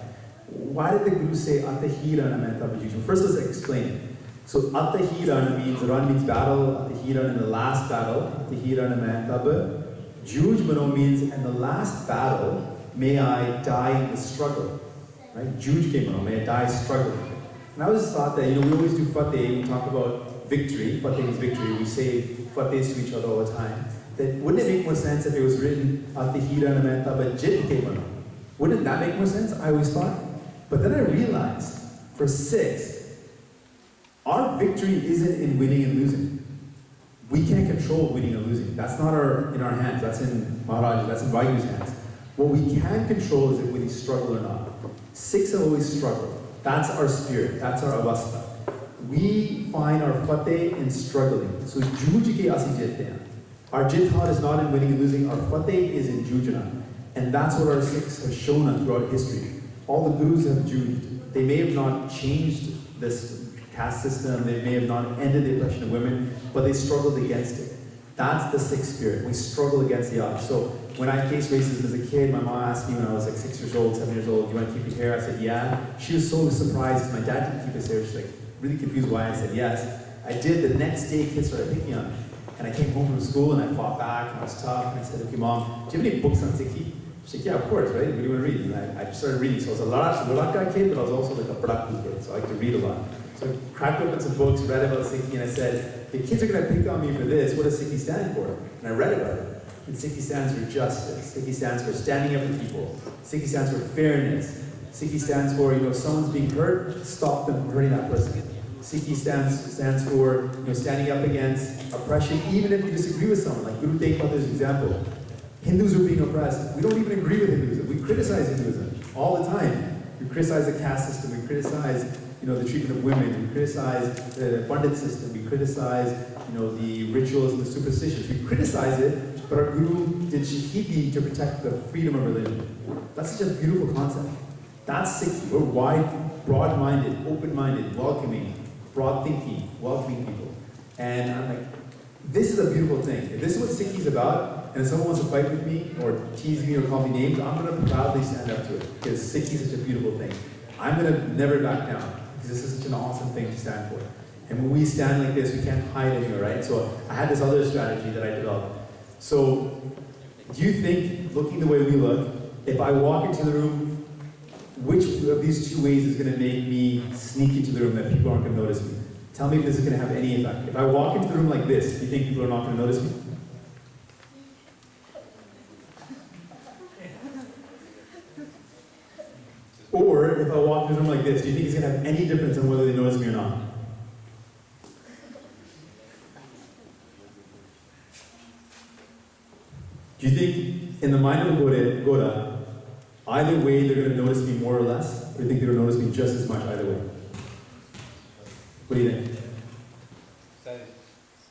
why did the Guru say Atahirana man tab juj? First, let's explain it. So Atahirana means, Ran means battle, Atahirana in the last battle, Atahirana man tab. Juj Mano means, in the last battle, may I die in the struggle. Right? Juj ke Mano, may I die struggling. And I always thought that, we always do Fateh, we talk about victory, Fateh is victory, we say Fatehs to each other all the time. That wouldn't it make more sense if it was written Atahira Namanta but Jit ke Mano? Wouldn't that make more sense? I always thought. But then I realized, for Sikhs, our victory isn't in winning and losing. We can't control winning or losing. That's not in our hands. That's in Maharaj, that's in Vaigu's hands. What we can control is if we struggle or not. Sikhs have always struggled. That's our spirit. That's our avastha. We find our fateh in struggling. So juj ke asi jitte hain. Our jithad is not in winning and losing. Our fateh is in jujna. And that's what our Sikhs have shown us throughout history. All the gurus have jujed. They may have not changed this caste system, they may have not ended the oppression of women, but they struggled against it. That's the Sikh spirit. We struggle against the odds. So when I faced racism as a kid, my mom asked me when I was like 6 years old, 7 years old, do you want to keep your hair? I said, yeah. She was so surprised. My dad didn't keep his hair. She's like, really confused why I said yes. I did. The next day, kids started picking on me. And I came home from school and I fought back and I was tough. And I said, okay, Mom, do you have any books on Sikhi? She's like, yeah, of course, right? What do you want to read? And I just started reading. So I was a Ladakh kid, but I was also like a Pradakku kid. So I like to read a lot. So I cracked open some books, read about Sikhi, and I said, the kids are going to pick on me for this. What does Sikhi stand for? And I read about it. And Sikhi stands for justice. Sikhi stands for standing up for people. Sikhi stands for fairness. Sikhi stands for, if someone's being hurt, stop them from hurting that person. Sikhi stands for, standing up against oppression, even if you disagree with someone. Like Guru Tegh Bahadur's example. Hindus are being oppressed. We don't even agree with Hinduism. We criticize Hinduism all the time. We criticize the caste system. We criticize the treatment of women, we criticize the Pandit system, we criticize, the rituals and the superstitions. We criticize it, but our Guru did Shahidi to protect the freedom of religion. That's such a beautiful concept. That's Sikhi. We're wide, broad-minded, open-minded, welcoming, broad-thinking, welcoming people. And I'm like, this is a beautiful thing. If this is what Sikhi is about, and if someone wants to fight with me, or tease me, or call me names, I'm going to proudly stand up to it, because Sikhi is such a beautiful thing. I'm going to never back down. Because this is such an awesome thing to stand for. And when we stand like this, we can't hide anywhere, right? So I had this other strategy that I developed. So do you think, looking the way we look, if I walk into the room, which of these two ways is going to make me sneak into the room that people aren't going to notice me? Tell me if this is going to have any effect. If I walk into the room like this, do you think people are not going to notice me? Or if I walk into the room like this, do you think it's going to have any difference on whether they notice me or not? Do you think, in the mind of a Goda, either way they're going to notice me more or less, or do you think they're going to notice me just as much either way? What do you think?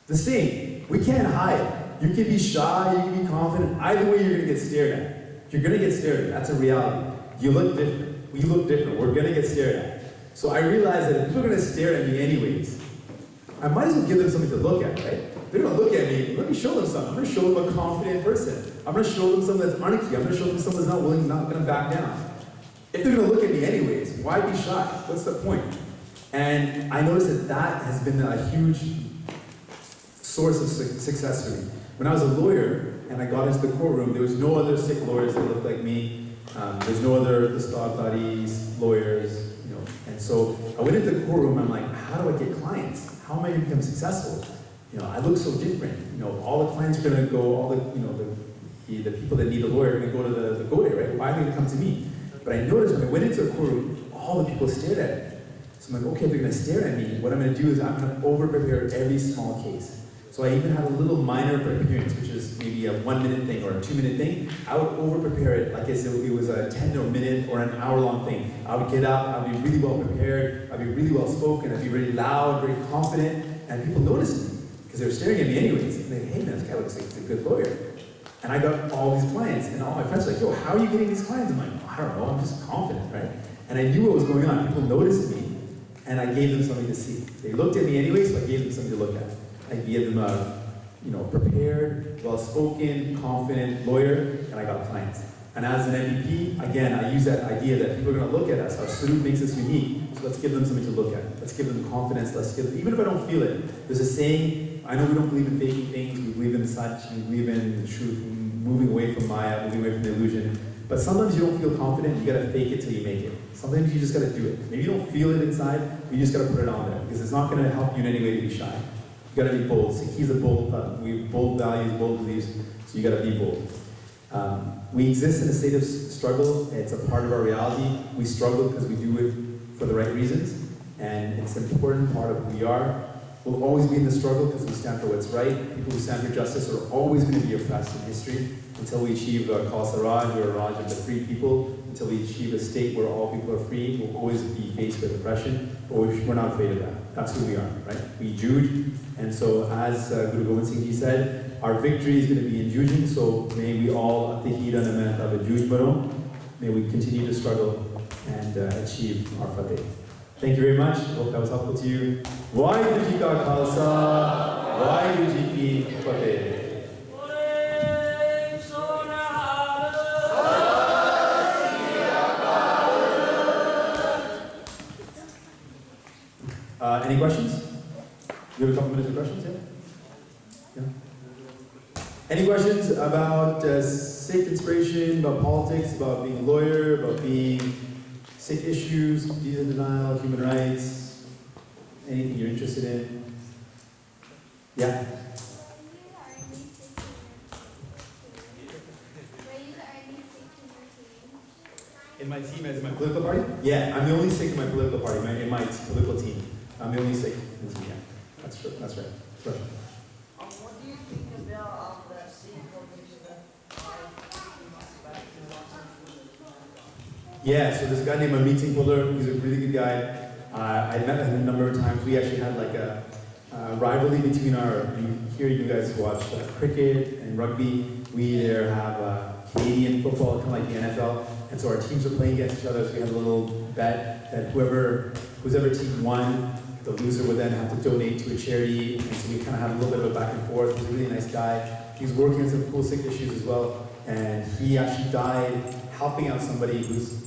The same. We can't hide. You can be shy, you can be confident. Either way, you're going to get stared at. You're going to get stared at. That's a reality. You look different. We look different. We're going to get stared at. So I realized that if people are going to stare at me anyways, I might as well give them something to look at, right? They're going to look at me. Let me show them something. I'm going to show them a confident person. I'm going to show them something that's anarchy. I'm going to show them something that's not willing, not going to back down. If they're going to look at me anyways, why be shy? What's the point? And I noticed that that has been a huge source of success for me. When I was a lawyer and I got into the courtroom, there was no other Sikh lawyers that looked like me. There's no other Dastagtaris, lawyers, And so I went into the courtroom and I'm like, how do I get clients? How am I going to become successful? I look so different. All the clients are going to go, all the, the people that need a lawyer are going to go to the Gode, right? Why are they going to come to me? But I noticed when I went into the courtroom, all the people stared at me. So I'm like, okay, if they're going to stare at me, what I'm going to do is I'm going to over-prepare every small case. So I even had a little minor appearance, which is maybe a 1 minute thing or a 2 minute thing. I would over-prepare it like as if it was a 10 or minute or an hour-long thing. I would get up, I'd be really well prepared, I'd be really well spoken, I'd be really loud, very confident, and people noticed me because they were staring at me anyways. And they, hey man, this guy looks like he's a good lawyer. And I got all these clients, and all my friends were like, yo, how are you getting these clients? I'm like, I don't know, I'm just confident, right? And I knew what was going on. People noticed me, and I gave them something to see. They looked at me anyway, so I gave them something to look at. I gave them a prepared, well-spoken, confident lawyer, and I got clients. And as an MPP, again, I use that idea that people are going to look at us. Our salute makes us unique, so let's give them something to look at. Let's give them confidence. Let's give them, even if I don't feel it. There's a saying, I know we don't believe in faking things, we believe in such, we believe in the truth, moving away from Maya, moving away from the illusion. But sometimes you don't feel confident, you gotta fake it till you make it. Sometimes you just gotta do it. Maybe you don't feel it inside, but you just gotta put it on there, because it's not gonna help you in any way to be shy. You gotta be bold. He's a bold, we have bold values, bold beliefs, so you gotta be bold. We exist in a state of struggle. It's a part of our reality. We struggle because we do it for the right reasons, and it's an important part of who we are. We'll always be in the struggle because we stand for what's right. People who stand for justice are always going to be oppressed in history until we achieve Khalsa Raj, or a Raj of the free people, until we achieve a state where all people are free. We'll always be faced with oppression, but we're not afraid of that. That's who we are, right? We jude, and so as Guru Gobind Singh Ji said, our victory is going to be in judging, so may we all, may we continue to struggle and achieve our fateh. Thank you very much. I hope that was helpful to you. Vaheguru Ji Ka Khalsa, Vaheguru Ji Ki Fateh. Any questions? You have a couple minutes of questions, yeah? Any questions about Sikh inspiration, about politics, about being a lawyer, about being Sikh issues, visa denial, human rights, anything you're interested in? Yeah? In my team, as in my political party? Yeah, I'm the only Sikh in my political party, in my political team. I'm the only Sikh in the team, yeah. That's true, that's right. Sure. What do you think about that Sikh organization Yeah, so this guy named Jagmeet Singh MPP, he's a really good guy. I met him a number of times. We actually had like a rivalry between here you guys watch cricket and rugby. We there have Canadian football, kind of like the NFL. And so our teams were playing against each other, so we had a little bet that whoever team won, the loser would then have to donate to a charity. And so we kind of had a little bit of a back and forth. He's a really nice guy. He was working on some cool Sikh issues as well. And he actually died helping out somebody whose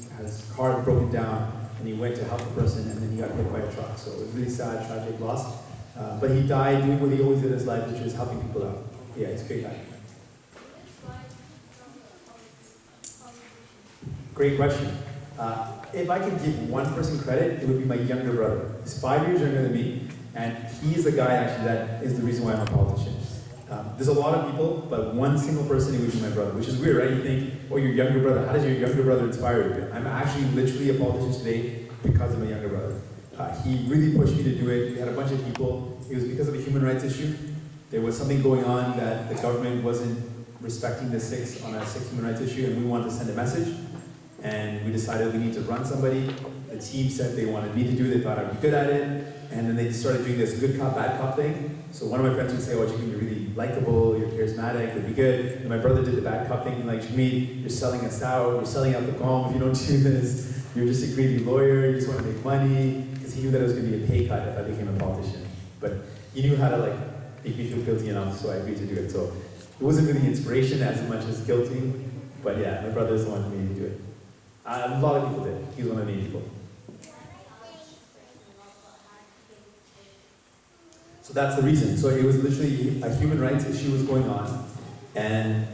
car had broken down, and he went to help the person, and then he got hit by a truck. So it was really sad, tragic loss. But he died doing what he always did in his life, which was helping people out. Yeah, he's a great guy. Great question. If I could give one person credit, it would be my younger brother. He's 5 years younger than me, and he's the guy actually that is the reason why I'm a politician. There's a lot of people, but one single person, it would be my brother, which is weird, right? You think, oh, your younger brother, how does your younger brother inspire you? I'm actually literally a politician today because of my younger brother. He really pushed me to do it. We had a bunch of people. It was because of a human rights issue. There was something going on that the government wasn't respecting the Sikhs on a Sikh human rights issue, and we wanted to send a message. And we decided we need to run somebody. The team said they wanted me to do it, they thought I'd be good at it. And then they started doing this good cop, bad cop thing. So one of my friends would say, oh, Jagmeet, you're really likable, you're charismatic, you'd be good. And my brother did the bad cop thing, like, Jagmeet, you're selling us out, you're selling out the com if you don't do this. You're just a greedy lawyer, you just want to make money. Because he knew that it was going to be a pay cut if I became a politician. But he knew how to make me feel guilty enough, so I agreed to do it. So it wasn't really inspiration as much as guilty. But yeah, my brother is the one who made me do it. A lot of people did. He was one of the main people. So that's the reason. So it was literally a human rights issue was going on, and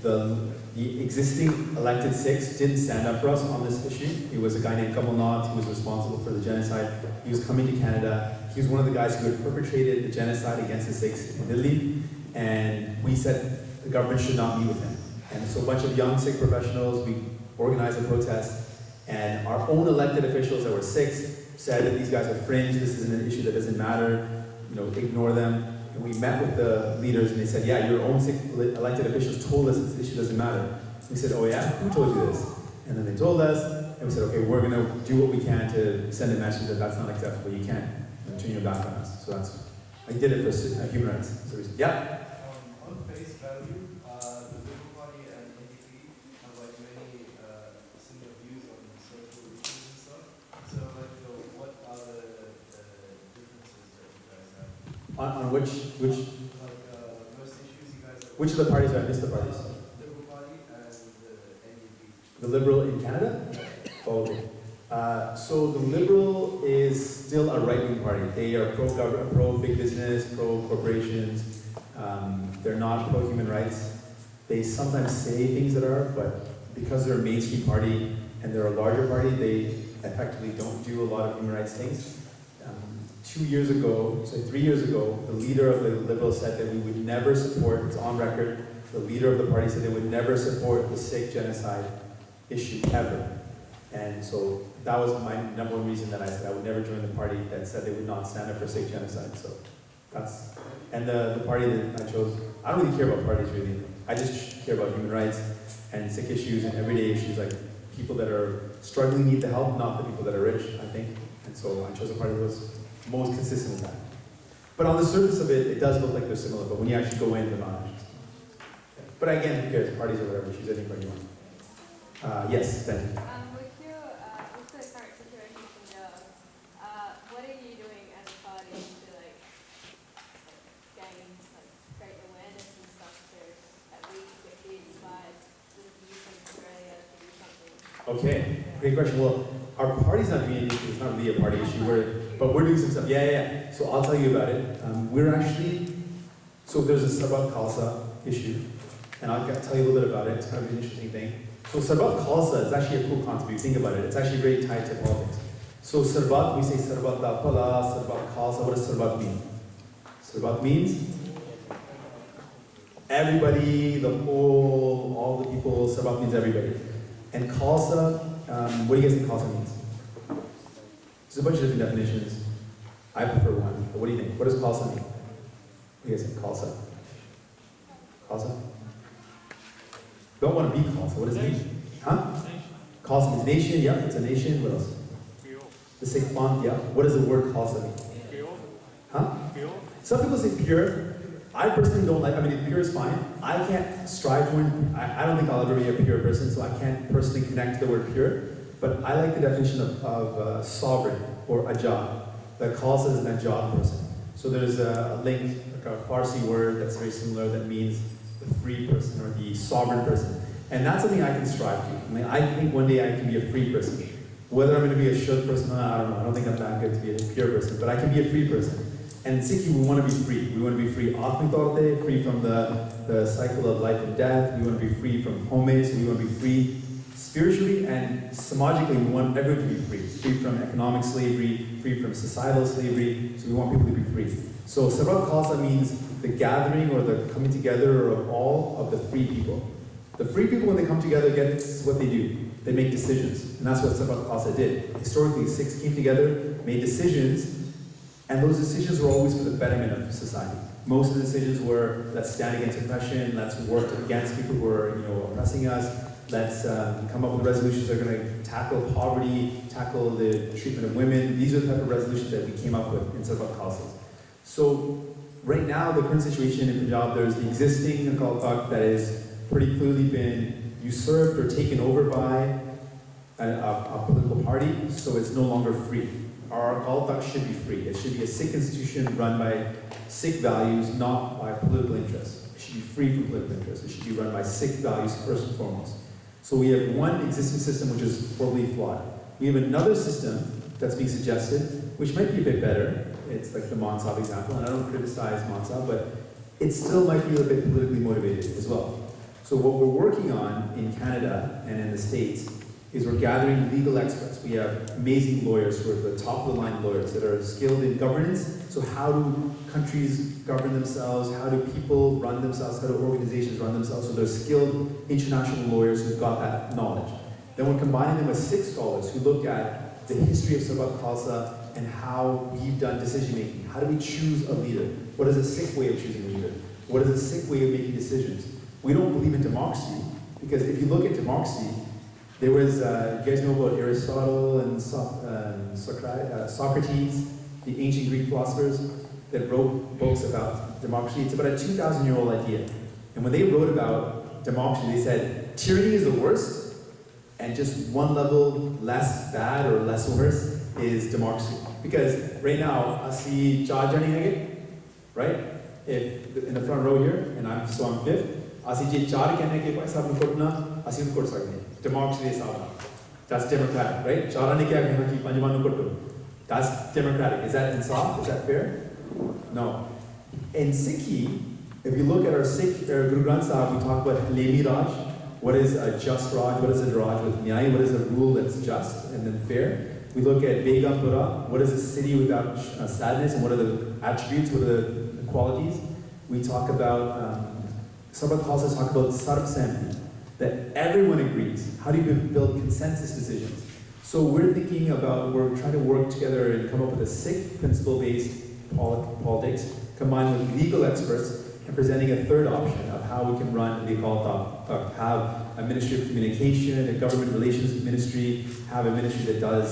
the existing elected Sikhs didn't stand up for us on this issue. It was a guy named Kamal Nath who was responsible for the genocide. He was coming to Canada. He was one of the guys who had perpetrated the genocide against the Sikhs in Delhi, and we said the government should not meet with him. And so a bunch of young Sikh professionals, we organized a protest, and our own elected officials that were Sikhs said that these guys are fringe, this isn't an issue that doesn't matter, ignore them. And we met with the leaders and they said, yeah, your own Sikh elected officials told us this issue doesn't matter. We said, oh yeah, who told you this? And then they told us, and we said, okay, we're gonna do what we can to send a message that that's not acceptable, you can't turn your back on us. So I did it for human rights. So we said, yeah? On face value, does it On which Most issues you guys are. which of the parties? I missed the parties. Liberal Party and the NDP. The Liberal in Canada? Oh, okay. So the Liberal is still a right-wing party. They are pro big business, pro corporations. They're not pro human rights. They sometimes say things that are, but because they're a mainstream party and they're a larger party, they effectively don't do a lot of human rights things. 3 years ago, the leader of the Liberals said that we would never support, it's on record, the leader of the party said they would never support the Sikh genocide issue, ever. And so that was my number one reason that I said I would never join the party that said they would not stand up for Sikh genocide. So that's, and the party that I chose, I don't really care about parties really. I just care about human rights and Sikh issues and everyday issues, like people that are struggling need the help, not the people that are rich, I think. And so I chose a party that was most consistent with that. But on the surface of it, it does look like they're similar, but when you actually go in, they're not actually similar. Okay. But again, who cares? Parties or whatever, choose anybody you want. Yes, Ben. With the current situation in India, what are you doing as a party to gain great awareness and stuff to at least get inspired with the youth in Australia to do something? Okay, great question. Well, our party's not doing anything, it's not really a party issue, but we're doing some stuff. Yeah. So I'll tell you about it. We're actually, so there's a Sarbat Khalsa issue, and I'll tell you a little bit about it. It's kind of an interesting thing. So Sarbat Khalsa is actually a cool concept if you think about it. It's actually very tied to politics. So Sarbat, we say Sarbat da Pala, Sarbat Khalsa. What does Sarbat mean? Sarbat means everybody, the whole, all the people. Sarbat means everybody. And Khalsa, what do you guys think Khalsa means? There's a bunch of different definitions. I prefer one, but what do you think? What does Khalsa mean? What do you guys think? Khalsa? Khalsa? Don't want to be Khalsa. What does it mean? Huh? Khalsa means nation, yeah, it's a nation. What else? The Sikh font, yeah. What does the word Khalsa mean? Huh? Some people say pure. I personally don't like, I mean, pure is fine. I can't strive for it. I don't think I'll ever be a pure person, so I can't personally connect to the word pure. But I like the definition of sovereign or ajad. The Khalsa is an ajad person. So there's a link, like a Farsi word that's very similar that means the free person or the sovereign person. And that's something I can strive to. I mean, I think one day I can be a free person. Whether I'm going to be a Shuddh person, I don't know. I don't think I'm that good to be a pure person, but I can be a free person. And in Sikhi, we want to be free. We want to be free Atmi Taurte, free from the cycle of life and death. We want to be free from homage. We want to be free spiritually and samajically. We want everyone to be free. Free from economic slavery, free from societal slavery. So we want people to be free. So Sarbat Khalsa means the gathering or the coming together of all of the free people. The free people, when they come together, guess what they do? They make decisions. And that's what Sarbat Khalsa did. Historically, Sikhs came together, made decisions, and those decisions were always for the betterment of society. Most of the decisions were, let's stand against oppression, let's work against people who are oppressing us, let's come up with resolutions that are going to tackle poverty, tackle the treatment of women. These are the type of resolutions that we came up with in Sarbat Khalsa. So right now, the current situation in Punjab, there's the existing Akal Takht that has pretty clearly been usurped or taken over by a political party, so it's no longer free. Our Akal Takht should be free. It should be a Sikh institution run by Sikh values, not by political interests. It should be free from political interests. It should be run by Sikh values first and foremost. So we have one existing system which is horribly flawed. We have another system that's being suggested, which might be a bit better. It's like the Mansab example, and I don't criticize Mansab, but it still might be a bit politically motivated as well. So what we're working on in Canada and in the States is we're gathering legal experts. We have amazing lawyers who are the top of the line lawyers that are skilled in governance. So how do countries govern themselves? How do people run themselves? How do organizations run themselves? So they're skilled international lawyers who've got that knowledge. Then we're combining them with Sikh scholars who look at the history of Sarbat Khalsa and how we've done decision making. How do we choose a leader? What is a Sikh way of choosing a leader? What is a Sikh way of making decisions? We don't believe in democracy because if you look at democracy, there was, you guys know about Aristotle and Socrates, the ancient Greek philosophers that wrote books about democracy. It's about a 2,000-year-old idea. And when they wrote about democracy, they said, tyranny is the worst, and just one level less bad or less worse is democracy. Because right now, asi 4 jane hege, right? If in the front row here, and I'm 5th, ਅਸੀਂ ਜੇ 4 कहने के भाई साहब ਨੂੰ ਕੁੱਟਣਾ ਅਸੀਂ ਨੂੰ ਕੁੱਟ ਸਕਦੇ ਹਾਂ democracy ਦੇ ਹਿਸਾਬ ਨਾਲ that's democratic right 4 ਨੇ ਕਿਹਾ ਕਿ ਹਾਂ ਜੀ 5 ਨੂੰ ਕੁੱਟੋ that's democratic is that insaf is that fair no in Sikhi if you look at our Sikh Guru Granth Sahib we talk about Halemi Raj what is a just Raj what is a Raj with Nyai what is a rule that's just and then fair we look at Begumpura what is a city without sadness and what are the attributes what are the qualities we talk about Sabha Khalsa talk about sarv-samiti, that everyone agrees. How do you build consensus decisions? So we're thinking about, we're trying to work together and come up with a Sikh principle-based politics, combined with legal experts, and presenting a third option of how we can run the have a ministry of communication, a government relations ministry, have a ministry that does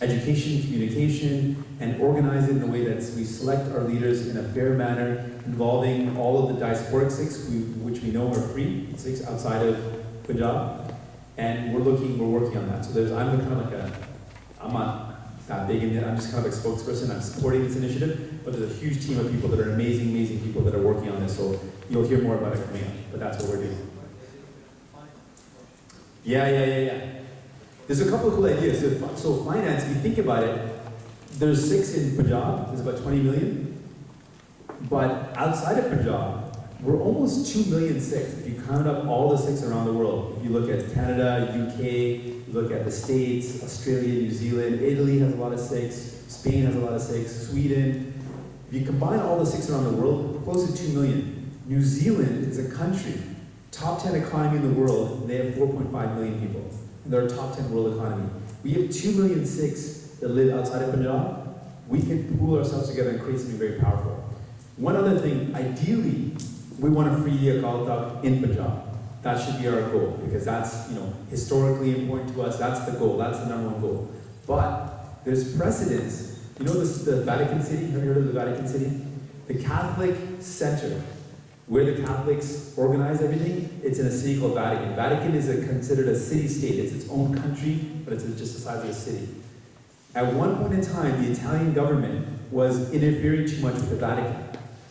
education, communication, and organize it in a way that we select our leaders in a fair manner, involving all of the diasporic Sikhs, which we know are free, Sikhs outside of Punjab, and we're working on that. So I'm kind of like I'm not that big in it, I'm just kind of like a spokesperson, I'm supporting this initiative, but there's a huge team of people that are amazing, amazing people that are working on this, so you'll hear more about it coming up, but that's what we're doing. Yeah. There's a couple of cool ideas. So finance, if you think about it, there's 6 in Punjab, there's about 20 million. But outside of Punjab, we're almost 2 million Sikhs. If you count up all the Sikhs around the world, if you look at Canada, UK, you look at the States, Australia, New Zealand, Italy has a lot of Sikhs, Spain has a lot of Sikhs, Sweden. If you combine all the Sikhs around the world, close to 2 million. New Zealand is a country, top 10 economy in the world, they have 4.5 million people. They're a top 10 world economy. We have 2 million Sikhs that live outside of Punjab. We can pool ourselves together and create something very powerful. One other thing, ideally, we want to free the Akal Takht in Punjab. That should be our goal, because that's historically important to us. That's the goal. That's the #1 goal. But there's precedence. You know this the Vatican City? Have you heard of the Vatican City? The Catholic center, where the Catholics organize everything, it's in a city called Vatican. Vatican is considered a city-state. It's its own country, but it's just the size of a city. At one point in time, the Italian government was interfering too much with the Vatican.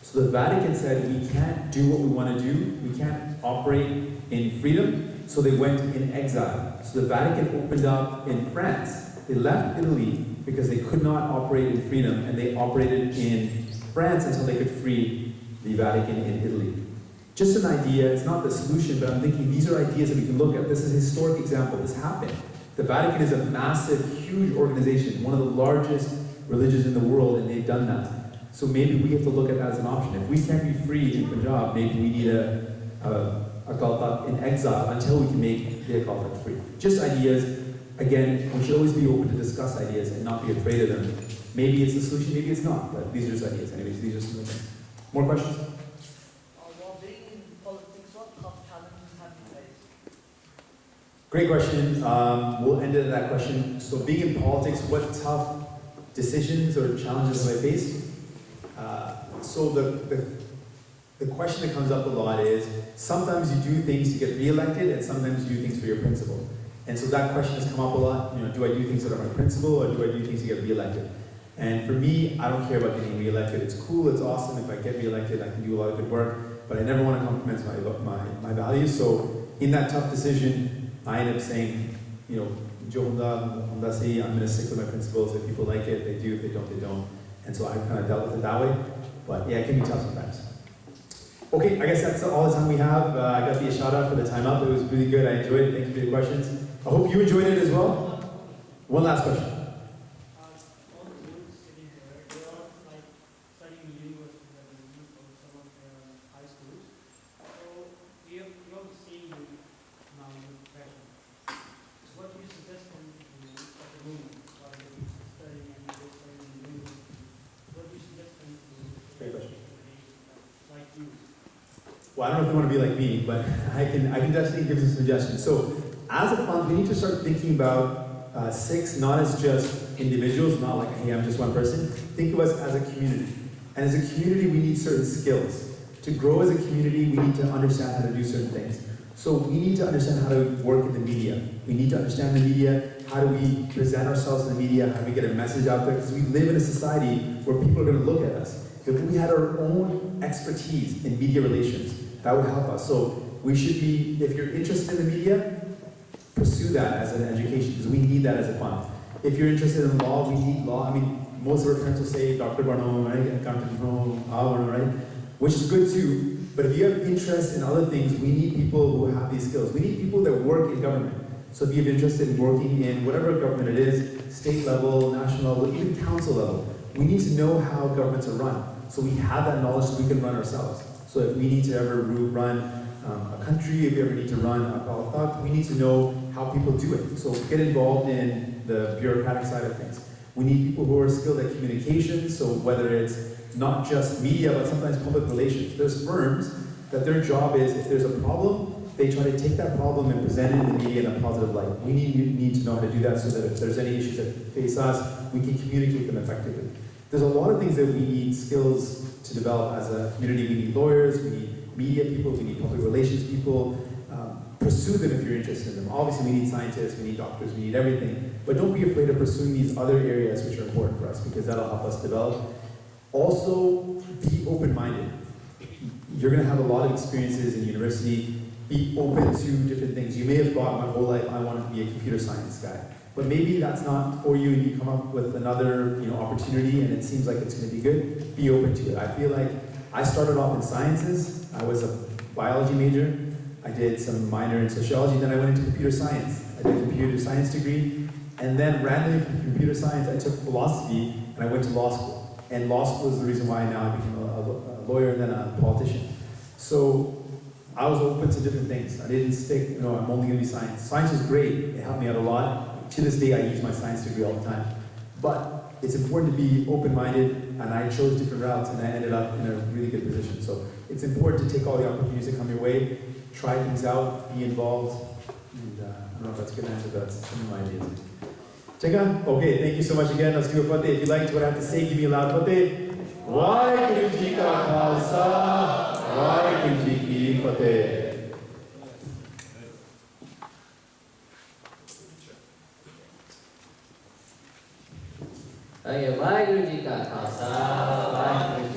So the Vatican said, we can't do what we want to do. We can't operate in freedom. So they went in exile. So the Vatican opened up in France. They left Italy because they could not operate in freedom, and they operated in France until they could free the Vatican in Italy. Just an idea, it's not the solution, but I'm thinking these are ideas that we can look at. This is a historic example, this happened. The Vatican is a massive, huge organization, one of the largest religions in the world, and they've done that. So maybe we have to look at that as an option. If we can't be free in Punjab, maybe we need a Akal Takht in exile until we can make the Akal Takht free. Just ideas. Again, we should always be open to discuss ideas and not be afraid of them. Maybe it's the solution, maybe it's not, but these are just ideas. Anyways, these are some of the things. More questions? While being in politics, what tough challenges have you faced? Great question. We'll end it at that question. So being in politics, what tough decisions or challenges have I faced? So the question that comes up a lot is, sometimes you do things to get reelected, and sometimes you do things for your principle. And so that question has come up a lot. Do I do things that are my principle, or do I do things to get reelected? And for me, I don't care about getting reelected. It's cool, it's awesome. If I get reelected, I can do a lot of good work, but I never want to compromise my values. So in that tough decision, I end up saying, Jo hunda sahi, I'm going to stick with my principles. If people like it, they do. If they don't, they don't. And so I've kind of dealt with it that way. But yeah, it can be tough sometimes. Okay, I guess that's all the time we have. I got the shout out for the time up. It was really good. I enjoyed it. Thank you for your questions. I hope you enjoyed it as well. One last question. All the youth sitting here, they're all like studying in universities or some of their high schools. So we are seeing now in the profession. So what do you suggest them to do at the moment while they're studying and they're studying in university? What do you suggest them to do? Great question. Like you. Well, I don't know if you want to be like me, but I can definitely give some suggestions. So as a fund, we need to start thinking about Sikhs not as just individuals, not like, hey, I'm just one person. Think of us as a community. And as a community, we need certain skills. To grow as a community, we need to understand how to do certain things. So we need to understand how to work in the media. We need to understand the media, how do we present ourselves in the media, how do we get a message out there, because we live in a society where people are going to look at us. If we had our own expertise in media relations, that would help us. So we should be, if you're interested in the media, pursue that as an education, because we need that as a fund. If you're interested in law, we need law. I mean, most of our friends will say, Dr. Barno, right? Accountant Barno, right? Which is good too, but if you have interest in other things, we need people who have these skills. We need people that work in government. So if you're interested in working in whatever government it is, state level, national level, even council level, we need to know how governments are run. So we have that knowledge so we can run ourselves. So if we need to ever run a country, if we ever need to run a thought, we need to know how people do it. So get involved in the bureaucratic side of things. We need people who are skilled at communication, so whether it's not just media, but sometimes public relations. There's firms that their job is, if there's a problem, they try to take that problem and present it in the media in a positive light. We need to know how to do that so that if there's any issues that face us, we can communicate them effectively. There's a lot of things that we need skills to develop as a community. We need lawyers, we need media people, we need public relations people. Pursue them if you're interested in them. Obviously, we need scientists, we need doctors, we need everything. But don't be afraid of pursuing these other areas which are important for us, because that'll help us develop. Also, be open-minded. You're going to have a lot of experiences in university. Be open to different things. You may have thought my whole life I wanted to be a computer science guy, but maybe that's not for you, and you come up with another opportunity, and it seems like it's going to be good. Be open to it. I feel like I started off in sciences. I was a biology major. I did some minor in sociology, then I went into computer science. I did a computer science degree, and then randomly from computer science, I took philosophy, and I went to law school. And law school is the reason why now I became a lawyer and then a politician. So I was open to different things. I didn't stick, I'm only going to be science. Science was great. It helped me out a lot. To this day, I use my science degree all the time. But it's important to be open-minded, and I chose different routes, and I ended up in a really good position. So it's important to take all the opportunities that come your way, try things out, be involved, and I don't know if that's a good answer, but that's some of my ideas. Cheka? Okay, thank you so much again. Let's do a fateh. If you liked what I have to say, give me a loud fateh. Waheguru Ji Ka Khalsa, Waheguru Ji Ki Fateh. Okay, Waheguru Ji Ka Khalsa, Waheguru